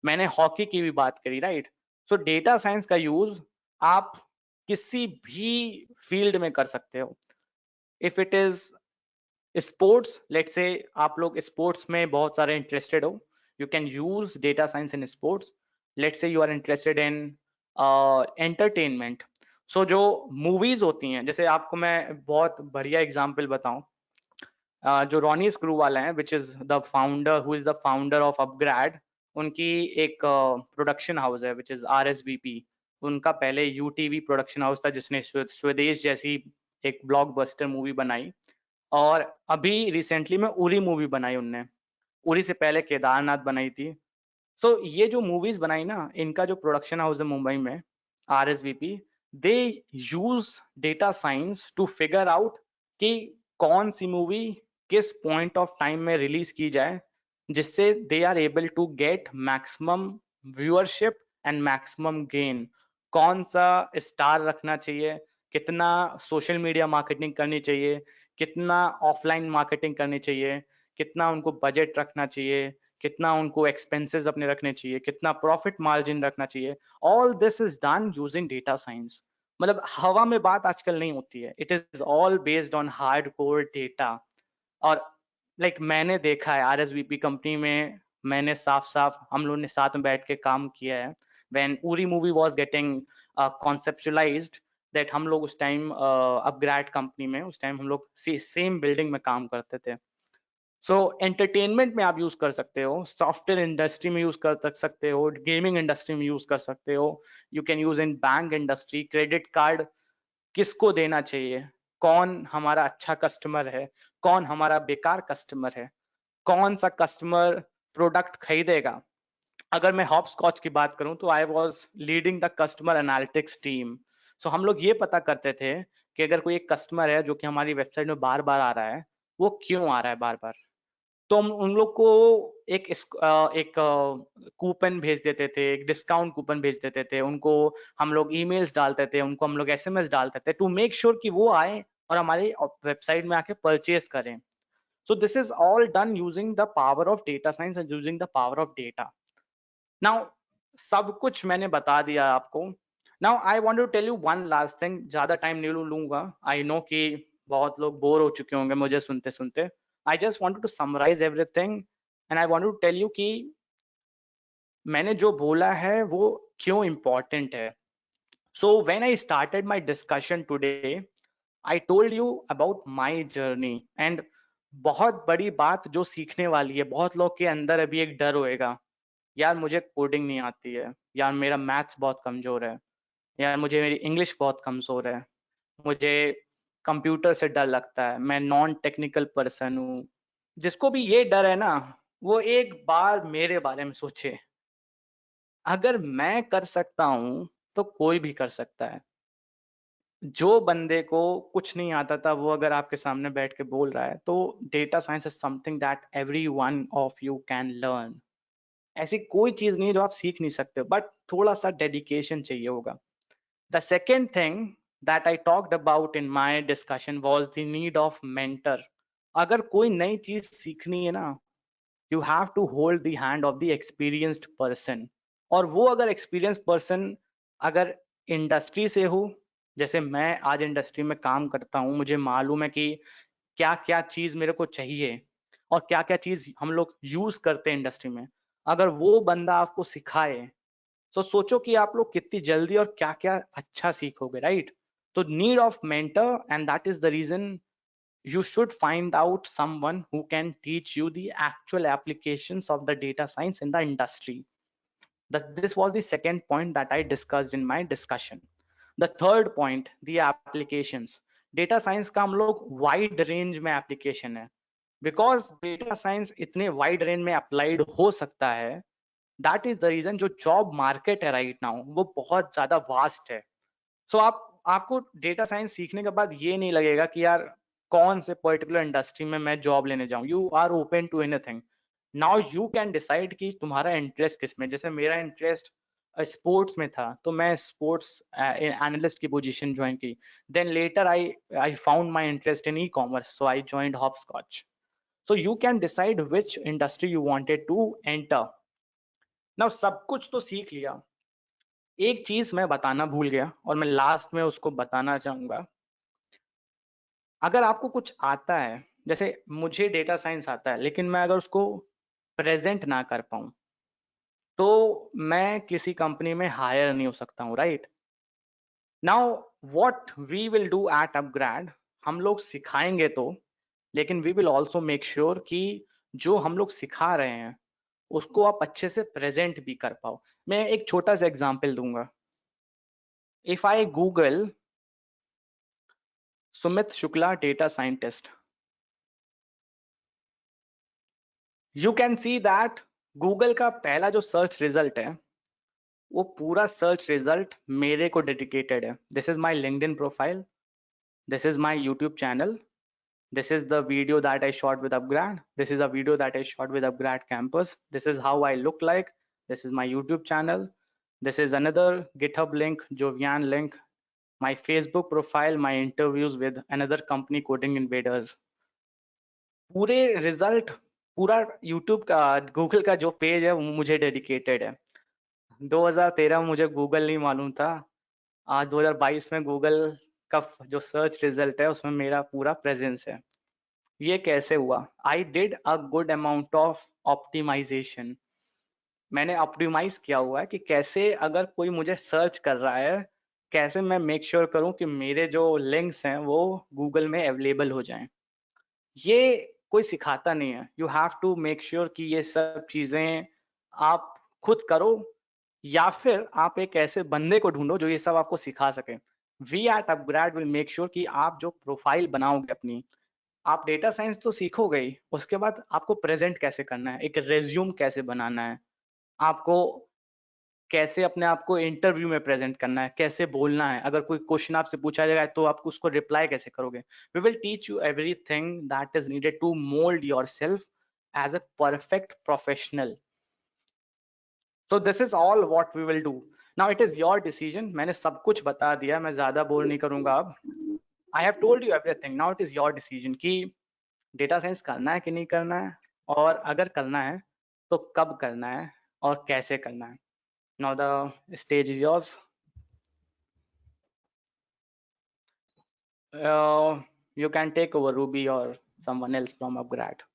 मैंने हॉकी की भी बात करी, राइट. सो डेटा साइंस का यूज आप किसी भी फील्ड में कर सकते हो. If it is sports, let's say आप लोग स्पोर्ट्स में बहुत सारे इंटरेस्टेड हो, you can use data science in sports. Let's say you are interested in entertainment. So जो मूवीज होती हैं, जैसे आपको मैं बहुत बढ़िया एग्जांपल बताऊं, जो रॉनी स्क्रू वाला है, which is the founder, who is the founder of upgrade. उनकी एक प्रोडक्शन हाउस है विच इज RSVP. उनका पहले यूटीवी प्रोडक्शन हाउस था जिसने स्वदेश जैसी एक ब्लॉकबस्टर मूवी बनाई. और अभी रिसेंटली में उरी मूवी बनाई उनने. उरी से पहले केदारनाथ बनाई थी. सो ये जो मूवीज बनाई ना, इनका जो प्रोडक्शन हाउस है मुंबई में, RSVP, they use data science to figure out कि कौन सी मूवी किस पॉइंट ऑफ टाइम में रिलीज की जाए, जिससे they are able to get maximum viewership and maximum gain. कौन सा स्टार रखना चाहिए, कितना सोशल मीडिया मार्केटिंग करनी चाहिए, कितना ऑफलाइन मार्केटिंग करनी चाहिए, कितना उनको बजट रखना चाहिए, कितना उनको एक्सपेंसेस अपने रखने चाहिए, कितना प्रॉफिट मार्जिन रखना चाहिए. All this is done using data science. मतलब हवा में बात आजकल नहीं होती है, it is all based on hard core data. और लाइक मैंने देखा है RSVP कंपनी में, मैंने साफ साफ हम लोगों ने साथ में बैठ के काम किया है. When Uri movie was getting conceptualized, that हम लोग उस टाइम अपग्रेड कंपनी में, उस टाइम हम लोग सेम बिल्डिंग में काम करते थे. सो एंटरटेनमेंट में आप यूज कर सकते हो, सॉफ्टवेयर इंडस्ट्री में यूज कर सकते हो, गेमिंग इंडस्ट्री में यूज कर सकते हो, you can use in bank industry. Credit card किसको देना चाहिए, कौन हमारा अच्छा कस्टमर है, कौन हमारा बेकार कस्टमर है, कौन सा कस्टमर प्रोडक्ट खरीदेगा. अगर मैं हॉपस्कॉच की बात करूं तो I was leading the customer analytics team. So हम लोग ये पता करते थे कि अगर कोई एक कस्टमर है जो कि हमारी वेबसाइट में बार बार आ रहा है, वो क्यों आ रहा है बार बार. तो हम उन लोग को एक कूपन भेज देते थे, एक डिस्काउंट कूपन भेज देते थे, उनको हम लोग ईमेल्स डालते थे, उनको हम लोग SMS डालते थे, टू मेक श्योर कि वो आए और हमारी वेबसाइट में आके परचेज करें. So this is all done using the power of data science and using the power of data. Now सब कुछ मैंने बता दिया आपको. Now I want to tell you one last thing. ज्यादा टाइम नहीं लूंगा, आई नो कि बहुत लोग बोर हो चुके होंगे मुझे सुनते सुनते. I just wanted to summarize everything and I want to tell you कि मैंने जो बोला है वो क्यों इम्पोर्टेंट है. So when I started my discussion today, I told you about my journey. And बहुत बड़ी बात जो सीखने वाली है, बहुत लोग के अंदर अभी एक डर होएगा, यार मुझे कोडिंग नहीं आती है, यार मेरा मैथ्स बहुत कमजोर है, यार मुझे मेरी इंग्लिश बहुत कमजोर है, मुझे कंप्यूटर से डर लगता है, मैं नॉन टेक्निकल पर्सन हूँ. जिसको भी ये डर है ना, वो एक बार मेरे बारे में सोचे. अगर मैं कर सकता हूँ तो कोई भी कर सकता है. जो बंदे को कुछ नहीं आता था वो अगर आपके सामने बैठ के बोल रहा है, तो data science is something that every one of you can learn. ऐसी कोई चीज नहीं है जो आप सीख नहीं सकते, बट थोड़ा सा डेडिकेशन चाहिए होगा. The second thing that I talked about in my discussion was the need of mentor. अगर कोई नई चीज सीखनी है ना, you have to hold the hand of the experienced person. और वो अगर एक्सपीरियंस पर्सन अगर इंडस्ट्री से हो, जैसे मैं आज इंडस्ट्री में काम करता हूँ, मुझे मालूम है कि क्या क्या चीज मेरे को चाहिए और क्या क्या चीज हम लोग यूज करते हैं इंडस्ट्री में. अगर वो बंदा आपको सिखाए, तो सोचो कि आप लोग कितनी जल्दी और क्या क्या अच्छा सीखोगे, राइट? तो need of mentor, and that is the reason you should find out someone who can teach you the actual applications of the data science in the industry. This was the second point that I discussed in my discussion. The third point, the applications. Data science का हम लोग wide range में application है. Because data science इतने wide range में applied हो सकता है, that is the reason जो job market है right now, वो बहुत ज़्यादा vast है. सो आपको डेटा साइंस सीखने के बाद ये नहीं लगेगा कि यार कौन से पर्टिकुलर इंडस्ट्री में मैं जॉब लेने जाऊं. You are open to anything. Now you can decide कि तुम्हारा इंटरेस्ट किस में. जैसे मेरा इंटरेस्ट स्पोर्ट्स में था, तो मैं स्पोर्ट्स एनालिस्ट की पोजीशन ज्वाइन की. Then later I found my interest in e commerce, so I joined Hopscotch. So you can decide which industry you wanted to enter. Now सब कुछ तो सीख लिया, एक चीज मैं बताना भूल गया और मैं लास्ट में उसको बताना चाहूंगा. अगर आपको कुछ आता है, जैसे मुझे डेटा साइंस आता है, लेकिन मैं अगर उसको प्रेजेंट ना कर पाऊं, तो मैं किसी कंपनी में हायर नहीं हो सकता हूं, right? Now what we will do at upGrad, हम लोग सिखाएंगे तो, लेकिन we will also make sure कि जो हम लोग सिखा रहे हैं उसको आप अच्छे से प्रेजेंट भी कर पाओ. मैं एक छोटा सा एग्जांपल दूंगा. If I Google Sumit Shukla data scientist, you can see that Google का पहला जो सर्च रिजल्ट है, वो पूरा सर्च रिजल्ट मेरे को डेडिकेटेड है. This is my LinkedIn profile, this is my YouTube channel, this is the video that I shot with upgrad, this is a video that I shot with upgrad campus, this is how I look like, this is my YouTube channel, this is another GitHub link, Jovian link, my Facebook profile, my interviews with another company, coding invaders. पूरे result, पूरा YouTube का, Google का जो page है वो मुझे dedicated है. 2013 में मुझे गूगल नहीं मालूम था, आज 2022 में गूगल का जो सर्च रिजल्ट है उसमें मेरा पूरा प्रेजेंस है. ये कैसे हुआ? I did a good amount of optimisation. मैंने ऑप्टिमाइज किया हुआ है कि कैसे अगर कोई मुझे सर्च कर रहा है, कैसे मैं मेक श्योर करूं कि मेरे जो लिंक्स हैं वो गूगल में अवेलेबल हो जाएं. ये कोई सिखाता नहीं है. You have to make sure कि ये सब चीजें आप खुद करो, या फिर आप एक ऐसे बंदे को ढूंढो जो ये सब आपको सिखा सके. We at upGrad will make sure कि आप जो प्रोफाइल बनाओगे अपनी, आप डेटा साइंस तो सीखोगे ही, उसके बाद आपको प्रेजेंट कैसे करना है, एक रेज्यूम कैसे बनाना है, आपको कैसे अपने आप को इंटरव्यू में प्रेजेंट करना है, कैसे बोलना है, अगर कोई क्वेश्चन आपसे पूछा जाएगा तो आप उसको रिप्लाई कैसे करोगे. We will teach you everything that is needed to mould yourself as a perfect professional. So this is all what we will do. Now it is your decision. मैंने सब कुछ बता दिया, मैं ज्यादा बोर नहीं करूंगा अब. I have told you everything. Now it is your decision कि डेटा साइंस करना है कि नहीं करना है, और अगर करना है तो कब करना है और कैसे करना है. Now the stage is yours. You can take over, Ruby, or someone else from upgrad.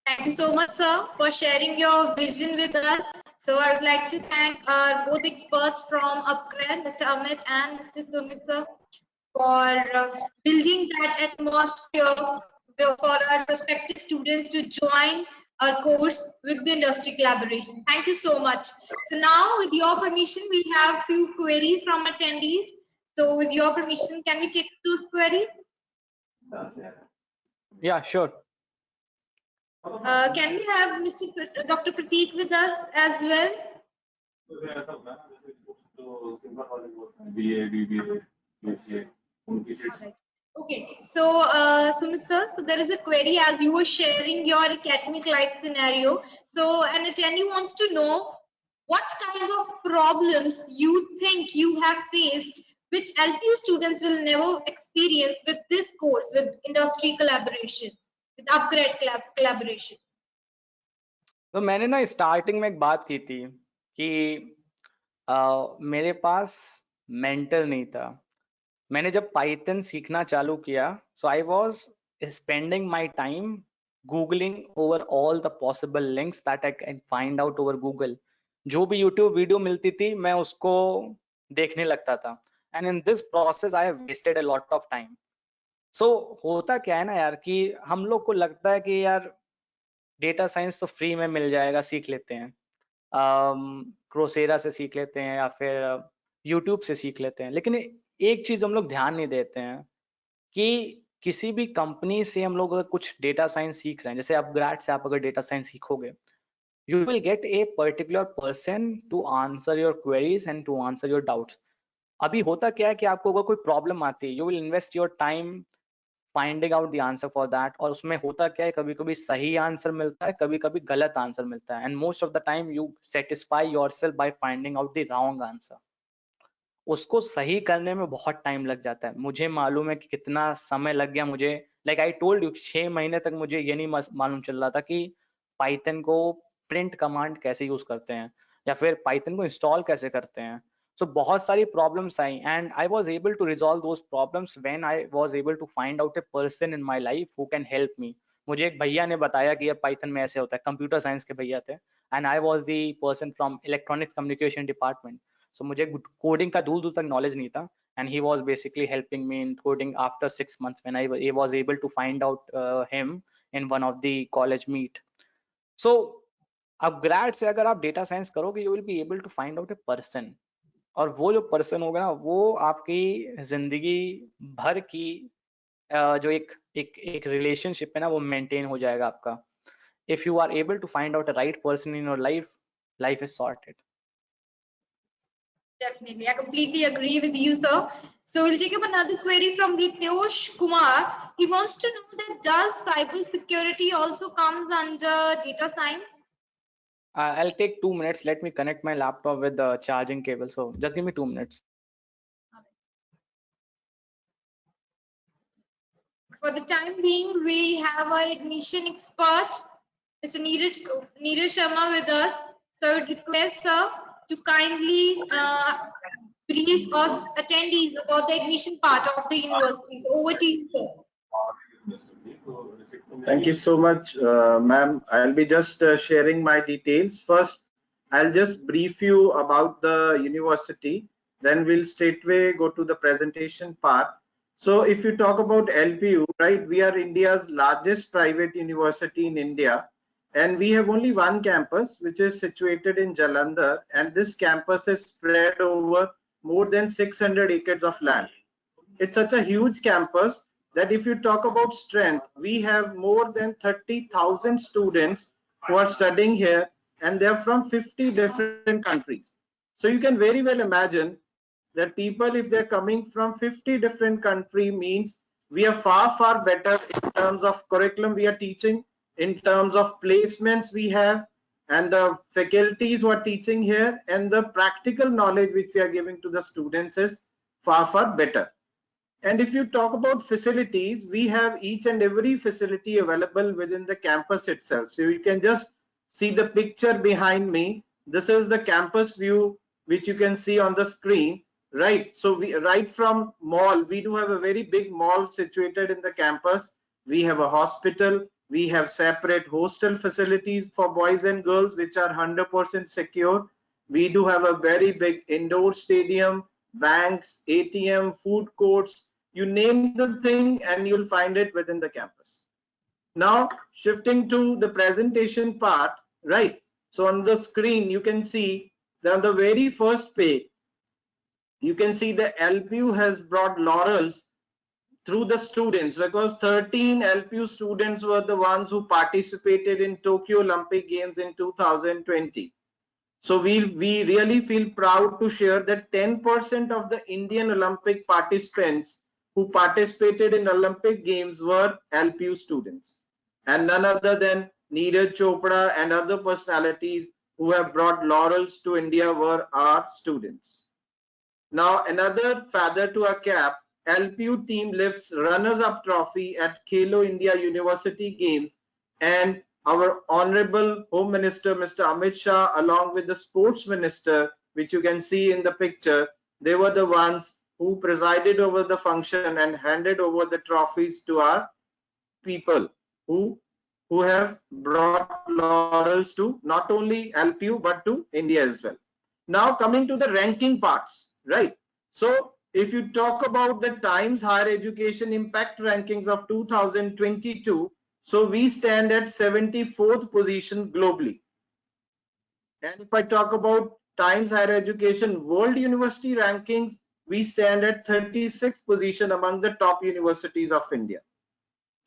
Thank you so much, sir, for sharing your vision with us. So I would like to thank our both experts from Upgrade, Mr. Amit and Mr. Sumit, sir, for building that atmosphere for our prospective students to join our course with the industry collaboration. Thank you so much. So now, with your permission, we have few queries from attendees. So with your permission, can we take those queries? Yeah, sure. Can we have Dr. Prateek with us as well? Okay, so Sumit sir, so there is a query as you were sharing your academic life scenario. So an attendee wants to know what kind of problems you think you have faced which LPU students will never experience with this course, with industry collaboration, with upgrade collaboration. तो मैंने ना starting में एक बात की थी कि मेरे पास मेंटर नहीं था. मैंने जब पाइथन सीखना चालू किया, so I was spending my time googling over all the possible links that I can find out over Google. जो भी यूट्यूब वीडियो मिलती थी मैं उसको देखने लगता था, and in this process I have wasted a lot of time. So होता क्या है ना यार कि हम लोग को लगता है कि यार डेटा साइंस तो फ्री में मिल जाएगा, सीख लेते हैं, क्रोसेरा से सीख लेते हैं या फिर यूट्यूब से सीख लेते हैं. लेकिन एक चीज हम लोग ध्यान नहीं देते हैं कि किसी भी कंपनी से हम लोग अगर कुछ डेटा साइंस सीख रहे हैं, जैसे अपग्रेड से आप अगर डेटा साइंस सीखोगे, you will get a particular person to answer your queries and to answer your doubts. अभी होता क्या है कि आपको अगर कोई प्रॉब्लम आती है, you will invest your time finding out the answer for that. और उसमें होता क्या है, कभी कभी सही आंसर मिलता है, कभी कभी गलत आंसर मिलता है, and most of the time you satisfy yourself by finding out the wrong answer. उसको सही करने में बहुत टाइम लग जाता है. मुझे मालूम है कि कितना समय लग गया मुझे. लाइक आई टोल्ड यू, 6 महीने तक मुझे ये नहीं मालूम चल रहा था कि पाइथन को प्रिंट कमांड कैसे यूज करते हैं या फिर पाइथन को इंस्टॉल कैसे करते हैं. सो बहुत सारी problems I and I was able to resolve those problems when I was able to find out a person in my life who can help me. मुझे एक भैया ने बताया कि ये पाइथन में ऐसे होता है, कंप्यूटर साइंस के भैया थे, and I was the person from electronics communication department. So मुझे कोडिंग का दूर दूर तक नॉलेज नहीं था, and he was basically helping me in coding after 6 months when I was able to find out him in one of the college meet. So अब grade से अगर आप डेटा साइंस करोगे, you will be able to find out a person, और वो जो person होगा ना, वो आपकी जिंदगी भर की जो एक रिलेशनशिप है ना, वो मेंटेन हो जाएगा आपका. If you are able to find out a right person in your life, life is sorted. Definitely, I completely agree with you, sir. So we'll take up another query from Ritesh Kumar. He wants to know that does cyber security also comes under data science? I'll take 2 minutes. Let me connect my laptop with the charging cable. So just give me 2 minutes. For the time being, we have our admission expert, Mr. Neeraj Sharma, with us. So I would request, sir, to kindly brief us attendees about the admission part of the universities. Over to you, sir. Thank you so much, ma'am. I'll be just sharing my details. First, I'll just brief you about the university. Then we'll straightway go to the presentation part. So if you talk about LPU, right, we are India's largest private university in India. And we have only one campus, which is situated in Jalandhar. And this campus is spread over more than 600 acres of land. It's such a huge campus that if you talk about strength, we have more than 30,000 students who are studying here, and they're from 50 different countries. So you can very well imagine that people, if they're coming from 50 different countries, means we are far better in terms of curriculum we are teaching, in terms of placements we have, and the faculties who are teaching here, and the practical knowledge which we are giving to the students is far better. And if you talk about facilities, we have each and every facility available within the campus itself. So you can just see the picture behind me. This is the campus view which you can see on the screen, right? So we, right from mall, we do have a very big mall situated in the campus. We have a hospital, We have separate hostel facilities for boys and girls, which are 100% secure. We do have a very big indoor stadium, banks, ATM, food courts. You name the thing and you'll find it within the campus. Now, shifting to the presentation part, right? So on the screen, you can see that on the very first page, you can see the LPU has brought laurels through the students, because 13 LPU students were the ones who participated in Tokyo Olympic Games in 2020. So we really feel proud to share that 10% of the Indian Olympic participants who participated in Olympic Games were LPU students, and none other than Neeraj Chopra and other personalities who have brought laurels to India were our students. Now, another feather to our cap, LPU team lifts runners-up trophy at Khelo India University Games, and our Honorable Home Minister, Mr. Amit Shah, along with the Sports Minister, which you can see in the picture, they were the ones who presided over the function and handed over the trophies to our people who have brought laurels to not only LPU but to India as well. Now coming to the ranking parts, right? So if you talk about the Times Higher Education Impact Rankings of 2022, so we stand at 74th position globally. And if I talk about Times Higher Education World University Rankings, we stand at 36th position among the top universities of India.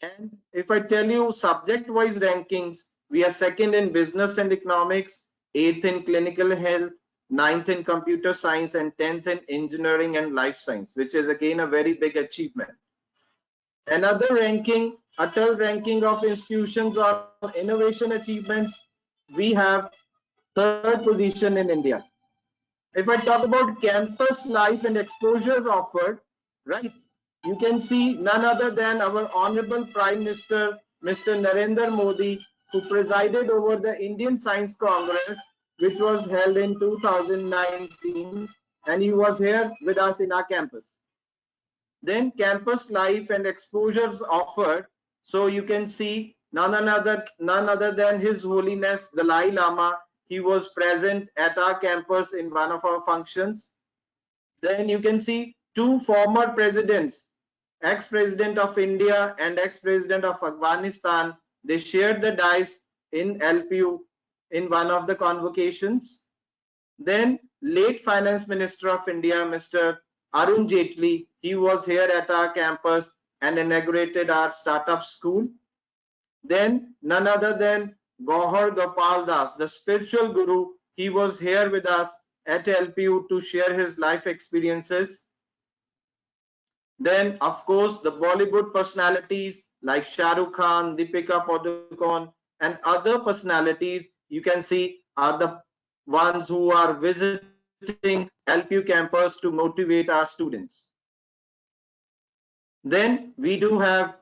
And if I tell you subject-wise rankings, we are second in business and economics, 8th in clinical health, 9th in computer science, and 10th in engineering and life science, which is again a very big achievement. Another ranking, Atal ranking of institutions on innovation achievements, we have third position in India. If I talk about campus life and exposures offered, right, you can see none other than our Honorable Prime Minister, Mr. Narendra Modi, who presided over the Indian Science Congress, which was held in 2019, and he was here with us in our campus. Then campus life and exposures offered. So you can see none other than His Holiness Dalai Lama. He was present at our campus in one of our functions. Then you can see two former presidents, ex-president of India and ex-president of Afghanistan. They shared the dais in LPU in one of the convocations. Then late Finance Minister of India, Mr. Arun Jaitley, he was here at our campus and inaugurated our startup school. Then none other than Gauhar Gopal Das, the spiritual guru, he was here with us at LPU to share his life experiences. Then of course the Bollywood personalities like Shah Rukh Khan, Deepika Padukone, and other personalities you can see are the ones who are visiting LPU campus to motivate our students. Then we do have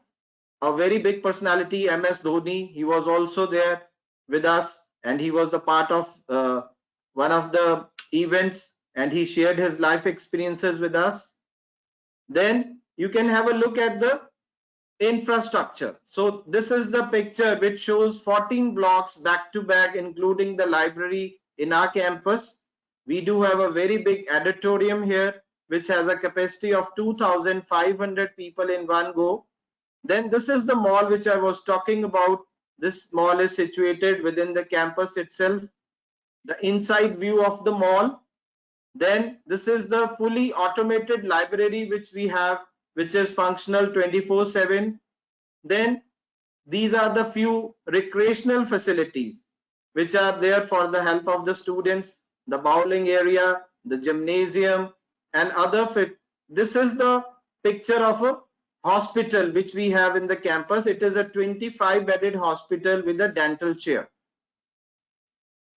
a very big personality, MS Dhoni. He was also there with us, and he was the part of one of the events, and he shared his life experiences with us. Then you can have a look at the infrastructure. So this is the picture which shows 14 blocks back to back, including the library in our campus. We do have a very big auditorium here, which has a capacity of 2,500 people in one go. Then this is the mall which I was talking about. This mall is situated within the campus itself. The inside view of the mall. Then this is the fully automated library which we have, which is functional 24/7. Then these are the few recreational facilities which are there for the help of the students, the bowling area, the gymnasium, and other fit. This is the picture of a hospital which we have in the campus. It is a 25-bedded hospital with a dental chair.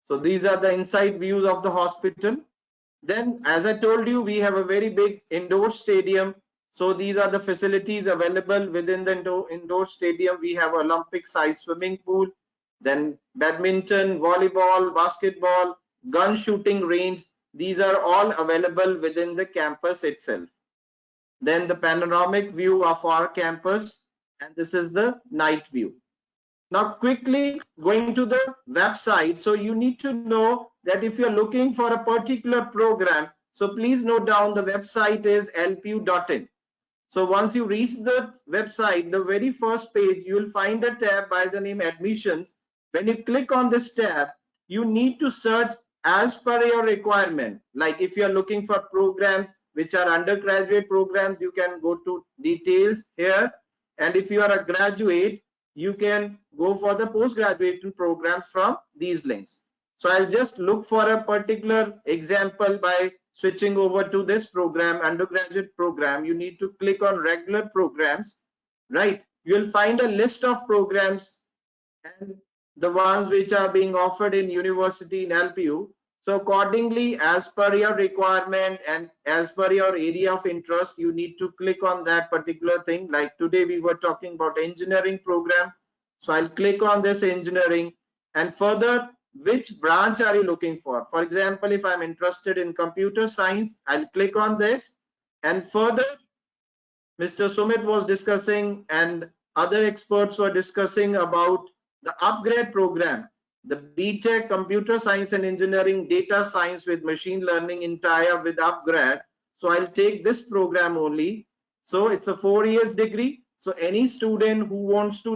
So these are the inside views of the hospital. Then, as I told you, we have a very big indoor stadium. So these are the facilities available within the indoor stadium. We have Olympic-sized swimming pool, then badminton, volleyball, basketball, gun shooting range. These are all available within the campus itself. Then the panoramic view of our campus, and this is the night view. Now quickly going to the website. So you need to know that if you're looking for a particular program, so please note down the website is lpu.in. So once you reach the website, the very first page, you will find a tab by the name admissions. When you click on this tab, you need to search as per your requirement. Like if you are looking for programs which are undergraduate programs, you can go to details here. And if you are a graduate, you can go for the postgraduate programs from these links. So I'll just look for a particular example by switching over to this program, undergraduate program. You need to click on regular programs, right? You'll find a list of programs and the ones which are being offered in university in LPU. So accordingly, as per your requirement and as per your area of interest, you need to click on that particular thing. Like today we were talking about engineering program. So I'll click on this engineering, and further, which branch are you looking for? For example, if I'm interested in computer science, I'll click on this, and further Mr. Sumit was discussing and other experts were discussing about the upgrade program, the BTech Computer Science and Engineering Data Science with Machine Learning in tie-up with upgrade. So I'll take this program only. So it's a 4 years degree. So any student who wants to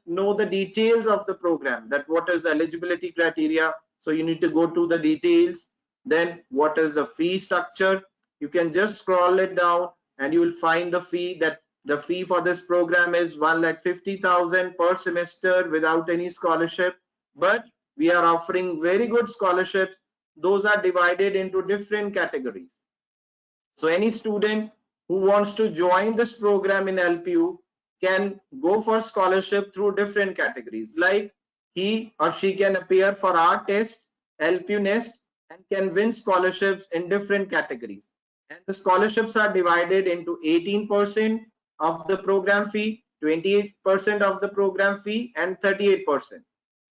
know the details of the program, that what is the eligibility criteria, so you need to go to the details. Then what is the fee structure? You can just scroll it down and you will find the fee, that the fee for this program is 1,50,000 per semester without any scholarship. But we are offering very good scholarships. Those are divided into different categories. So any student who wants to join this program in LPU can go for scholarship through different categories. Like he or she can appear for our test, LPU Nest, and can win scholarships in different categories. And the scholarships are divided into 18% of the program fee, 28% of the program fee, and 38%.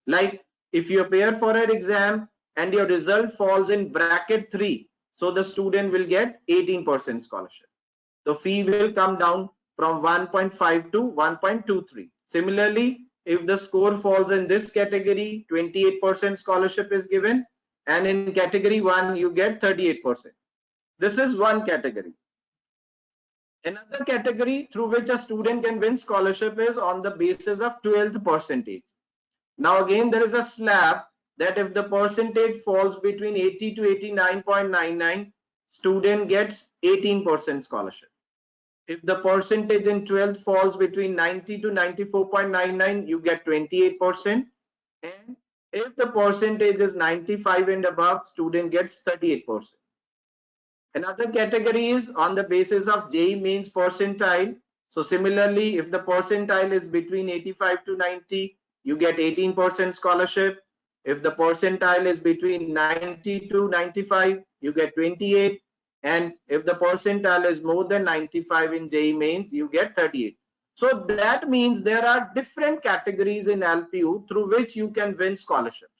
Like if you appear for an exam and your result falls in bracket 3, so the student will get 18% scholarship. The fee will come down from 1.5 to 1.23. Similarly, if the score falls in this category, 28% scholarship is given, and in category 1 you get 38%. This is one category. Another category through which a student can win scholarship is on the basis of 12th percentage. Now again, there is a slab that if the percentage falls between 80 to 89.99, student gets 18% scholarship. If the percentage in 12th falls between 90 to 94.99, you get 28%. And if the percentage is 95 and above, student gets 38%. Another category is on the basis of JEE Mains percentile. So similarly, if the percentile is between 85 to 90, you get 18% scholarship. If the percentile is between 90 to 95, you get 28. And if the percentile is more than 95 in JEE Mains, you get 38. So that means there are different categories in LPU through which you can win scholarships.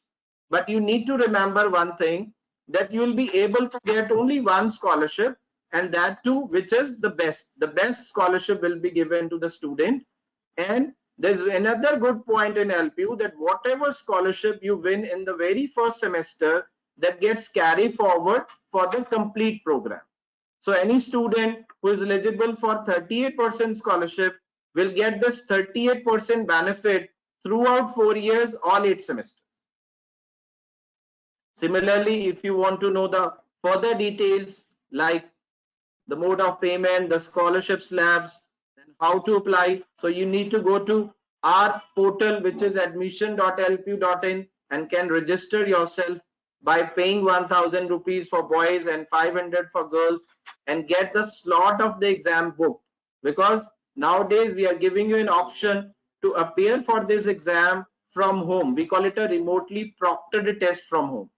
But you need to remember one thing, that you will be able to get only one scholarship, and that too which is the best. The best scholarship will be given to the student. And there's another good point in LPU, that whatever scholarship you win in the very first semester, that gets carried forward for the complete program. So any student who is eligible for 38% scholarship will get this 38% benefit throughout 4 years, all 8 semesters. Similarly, if you want to know the further details like the mode of payment, the scholarship slabs, and how to apply, so you need to go to our portal, which is admission.lpu.in, and can register yourself by paying 1,000 rupees for boys and 500 for girls, and get the slot of the exam booked. Because nowadays we are giving you an option to appear for this exam from home. We call it a remotely proctored test from home.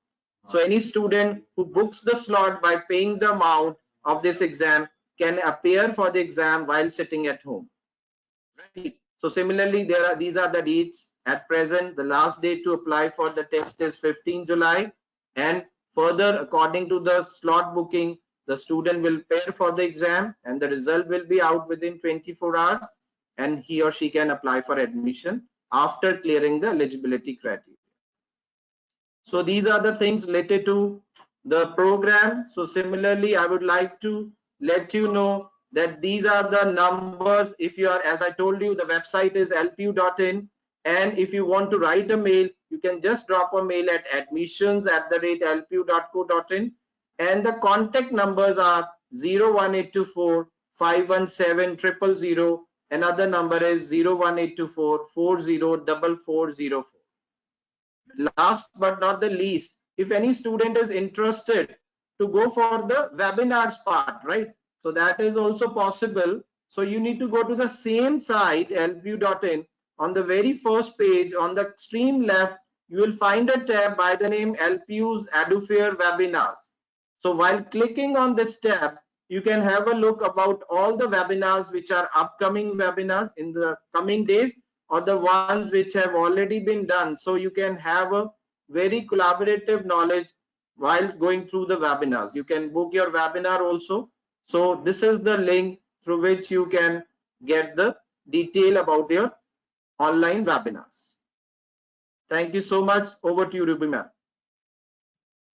So any student who books the slot by paying the amount of this exam can appear for the exam while sitting at home. Right. So similarly, these are the dates. At present, the last date to apply for the test is 15 July. And further, according to the slot booking, the student will prepare for the exam and the result will be out within 24 hours, and he or she can apply for admission. after clearing the eligibility criteria. So these are the things related to the program. So similarly, I would like to let you know that these are the numbers. If you are, as I told you, the website is lpu.in, and if you want to write a mail, you can just drop a mail at admissions@lpu.co.in, and the contact numbers are 01824 517 000. Another number is 01824 404404. Last but not the least, if any student is interested to go for the webinars part, right? So that is also possible. So you need to go to the same site, lpu.in. On the very first page, on the extreme left, you will find a tab by the name LPU's Edu-Fair Webinars. So while clicking on this tab, you can have a look about all the webinars which are upcoming webinars in the coming days, or the ones which have already been done. So you can have a very collaborative knowledge while going through the webinars. You can book your webinar also. So this is the link through which you can get the detail about your online webinars. Thank you so much. Over to you, Ruby ma'am.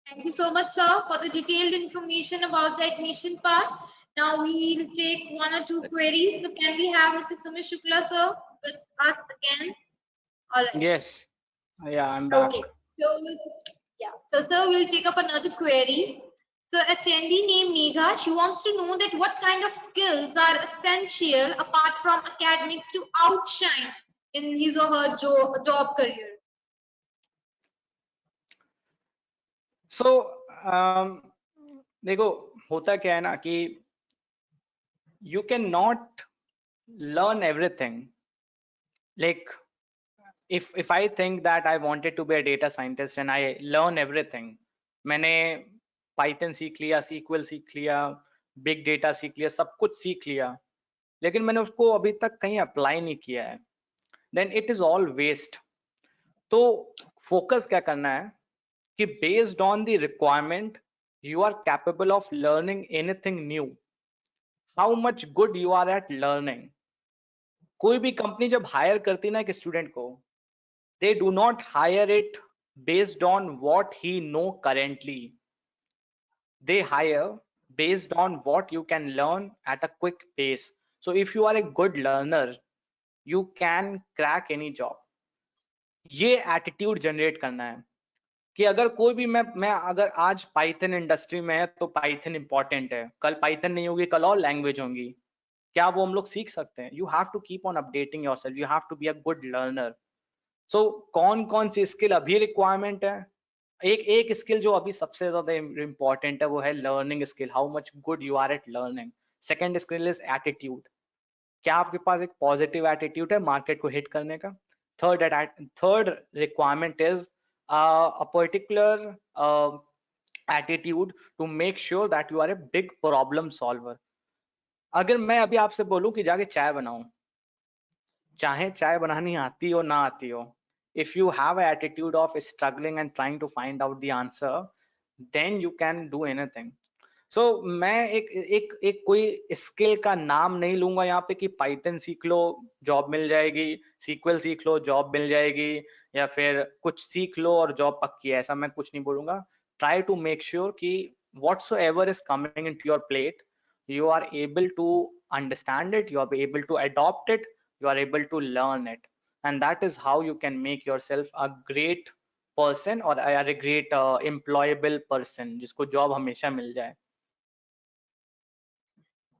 Thank you so much, sir, for the detailed information about the admission part. Now we will take one or two queries. So can we have Mr. Sumit Shukla, sir, with us again? All right. Yes. Yeah, I'm back. Okay. So yeah. So sir, we'll take up another query. So attendee named Megha, she wants to know that what kind of skills are essential apart from academics to outshine in his or her job career. So देखो होता क्या है ना कि you cannot learn everything. Like if I think that I wanted to be a data scientist and I learn everything, मैंने Python सीख लिया, SQL सीख लिया, big data सीख लिया, सब कुछ सीख लिया, लेकिन मैंने उसको अभी तक कहीं अप्लाई नहीं किया है, then it is all waste. तो फोकस क्या करना है कि based on the requirement you are capable of learning anything new, how much good you are at learning. कोई भी कंपनी जब हायर करती ना एक स्टूडेंट को, they do not hire it based on what he know currently. They hire based on what you can learn at a quick pace. So if you are a good learner, you can crack any job. ये attitude generate करना है कि अगर कोई भी मैं अगर आज पाइथन इंडस्ट्री में है तो पाइथन इंपॉर्टेंट है, कल पाइथन नहीं होगी, कल और लैंग्वेज होंगी, क्या वो हम लोग सीख सकते हैं? You have to keep on updating yourself, you have to be a good learner. So कौन कौन सी स्किल अभी रिक्वायरमेंट है? एक स्किल जो अभी सबसे ज्यादा इंपॉर्टेंट है वो है learning skill, how much good you are at learning. Second skill is attitude, क्या आपके पास एक पॉजिटिव एटीट्यूड है मार्केट को हिट करने का. Third requirement is a particular attitude to make sure that you are a big problem solver. अगर मैं अभी आपसे बोलूं कि जाके चाय बनाओ, चाहे चाय बनानी आती हो ना आती हो, if you have an attitude of struggling and trying to find out the answer, then you can do anything. So मैं एक कोई स्किल का नाम नहीं लूंगा यहाँ पे कि पाइथन सीख लो जॉब मिल जाएगी, सीक्वल सीख लो जॉब मिल जाएगी, या फिर कुछ सीख लो और जॉब पक्की है, ऐसा मैं कुछ नहीं बोलूंगा. ट्राई टू मेक श्योर कि whatsoever is coming into your plate, you are able to understand it, you are able to adopt it, you are able to learn it, and that is how you can make yourself a great person or a great employable person जिसको job हमेशा मिल जाए.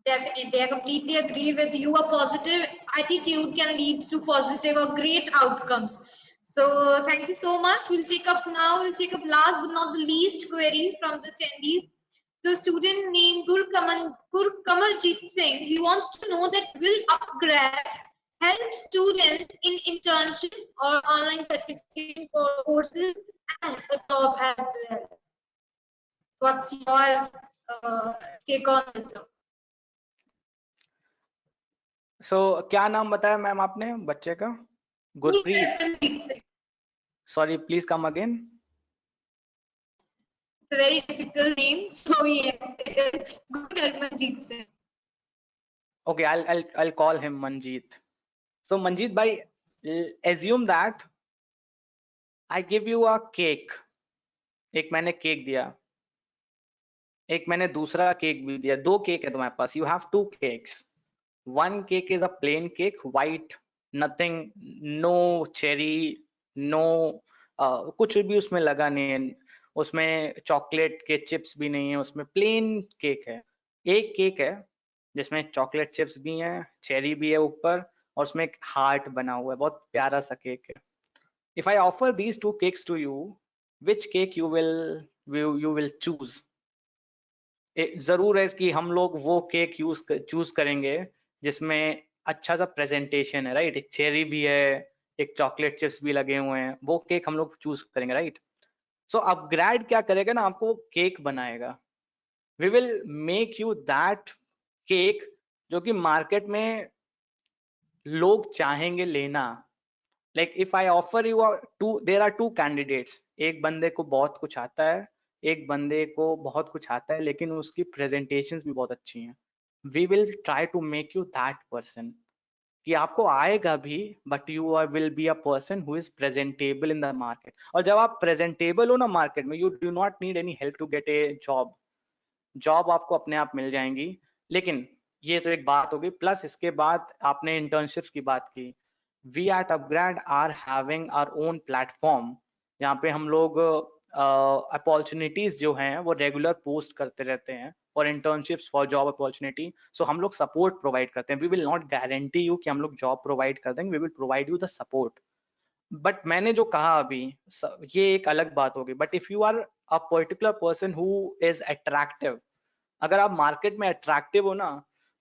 Definitely, I completely agree with you. A positive attitude can lead to positive or great outcomes. So thank you so much. We'll take up last but not the least query from the attendees. So student named Gurkamaljeet Singh, he wants to know that will upgrade help students in internship or online certification courses and a job as well. What's your take on this? So क्या नाम बताया ma'am आपने बच्चे का? Gurpreet. Sorry, please come again. It's a very difficult name, so yes, it is Gurkamaljeet Singh. Okay, I'll call him Manjeet. So Manjeet bhai, assume that I give you a cake. एक मैंने cake दिया, एक मैंने दूसरा cake भी दिया, दो cake है तुम्हारे पास. You have two cakes. One cake is a plain cake, white, nothing, no cherry, no कुछ भी उसमें लगा नहीं है, उसमें चॉकलेट के चिप्स भी नहीं है, उसमें प्लेन केक है. एक केक है जिसमें चॉकलेट चिप्स भी हैं, चेरी भी है ऊपर, और उसमें एक हार्ट बना हुआ है, बहुत प्यारा सा केक है. If I offer these two cakes to you, which cake you will choose? जरूर है कि हम लोग वो केक चूज करेंगे जिसमें अच्छा सा प्रेजेंटेशन है, राइट. एक चेरी भी है, एक चॉकलेट चिप्स भी लगे हुए हैं, वो केक हम लोग चूज करेंगे, राइट. सो अपग्रेड क्या करेगा ना, आपको केक बनाएगा. We will make you that cake जो कि मार्केट में लोग चाहेंगे लेना. Like if I offer you there are two candidates, एक बंदे को बहुत कुछ आता है, एक बंदे को बहुत कुछ आता है लेकिन उसकी प्रेजेंटेशंस भी बहुत अच्छी हैं. We will try to make you that person, कि आपको आएगा भी but you are will be a person who is presentable in the market. और जब आप प्रेजेंटेबल हो ना मार्केट में, you do not need any help to get a job. Job आपको अपने आप मिल जाएंगी. लेकिन ये तो एक बात होगी, प्लस इसके बाद आपने इंटर्नशिप्स की बात की. We at Upgrad are having our own platform जहाँ पे हम लोग अपॉर्चुनिटीज जो हैं वो रेगुलर पोस्ट करते रहते हैं for internships, for job opportunity. So हम लोग सपोर्ट प्रोवाइड करते हैं. We will not guarantee you कि हम लोग जॉब प्रोवाइड कर देंगे, we will provide you the support. But मैंने जो कहा अभी, ये एक अलग बात होगी. But if you are a particular person who is attractive, अगर आप मार्केट में अट्रैक्टिव हो ना,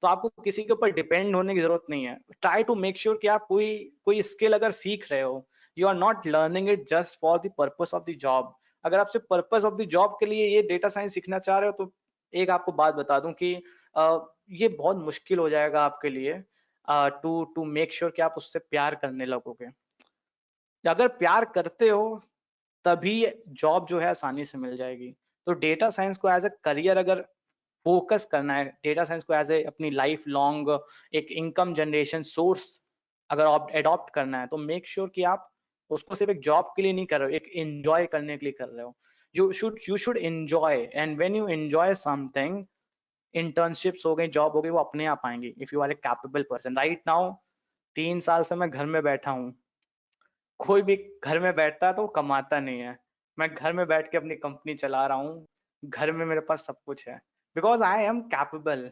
तो आपको किसी के ऊपर डिपेंड होने की जरूरत नहीं है. ट्राई टू मेक श्योर कि आप कोई स्किल अगर सीख रहे हो, you are not learning it just for the purpose of the job. अगर आप सिर्फ पर्पस ऑफ द जॉब के लिए ये डेटा साइंस सीखना चाह रहे हो, तो एक आपको बात बता दूं कि ये बहुत मुश्किल हो जाएगा आपके लिए टू मेक श्योर कि आप उससे प्यार करने लगोगे. अगर प्यार करते हो तभी जॉब जो है आसानी से मिल जाएगी. तो डेटा साइंस को एज अ करियर अगर फोकस करना है, डेटा साइंस को एज ए अपनी लाइफ लॉन्ग एक इनकम जनरेशन सोर्स अगर एडॉप्ट करना है, तो मेक श्योर कि आप उसको सिर्फ एक जॉब के लिए नहीं कर रहे हो, एक एंजॉय करने के लिए कर रहे हो. You should enjoy, and when you enjoy something, internships हो गई, जॉब हो गई, वो अपने आप आएंगी if you are a capable person. Right now 3 साल से मैं घर में बैठा हूँ. कोई भी घर में बैठता है तो वो कमाता नहीं है. मैं घर में बैठ के अपनी कंपनी चला रहा हूँ, घर में मेरे पास सब कुछ है, बिकॉज आई एम कैपेबल.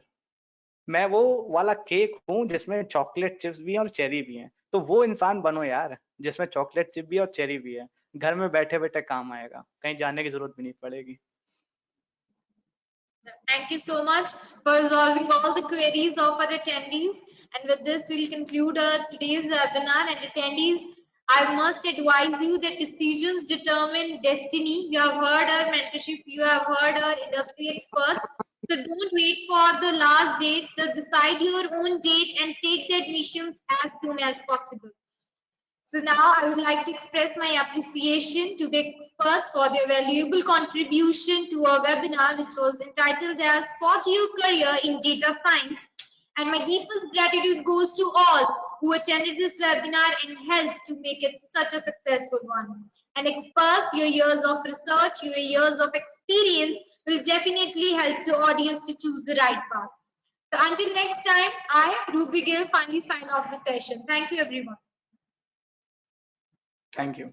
मैं वो वाला केक हूँ जिसमें चॉकलेट चिप्स भी हैं और चेरी भी हैं. तो वो इंसान बनो यार जिसमें चॉकलेट चिप भी है और चेरी भी है. घर में बैठे बैठे काम आएगा, कहीं जाने की जरूरत भी नहीं पड़ेगी. Thank you so much for resolving all the queries of our attendees. And with this, we'll conclude today's webinar. And attendees, I must advise you that decisions determine destiny. You have heard our mentorship, you have heard our industry experts. So don't wait for the last date. So decide your own date and take the admissions as soon as possible. So now I would like to express my appreciation to the experts for their valuable contribution to our webinar, which was entitled as Forge Your Career in Data Science. And my deepest gratitude goes to all who attended this webinar and helped to make it such a successful one. And experts, your years of research, your years of experience will definitely help the audience to choose the right path. So until next time, I, Ruby Gill, finally sign off the session. Thank you, everyone. Thank you.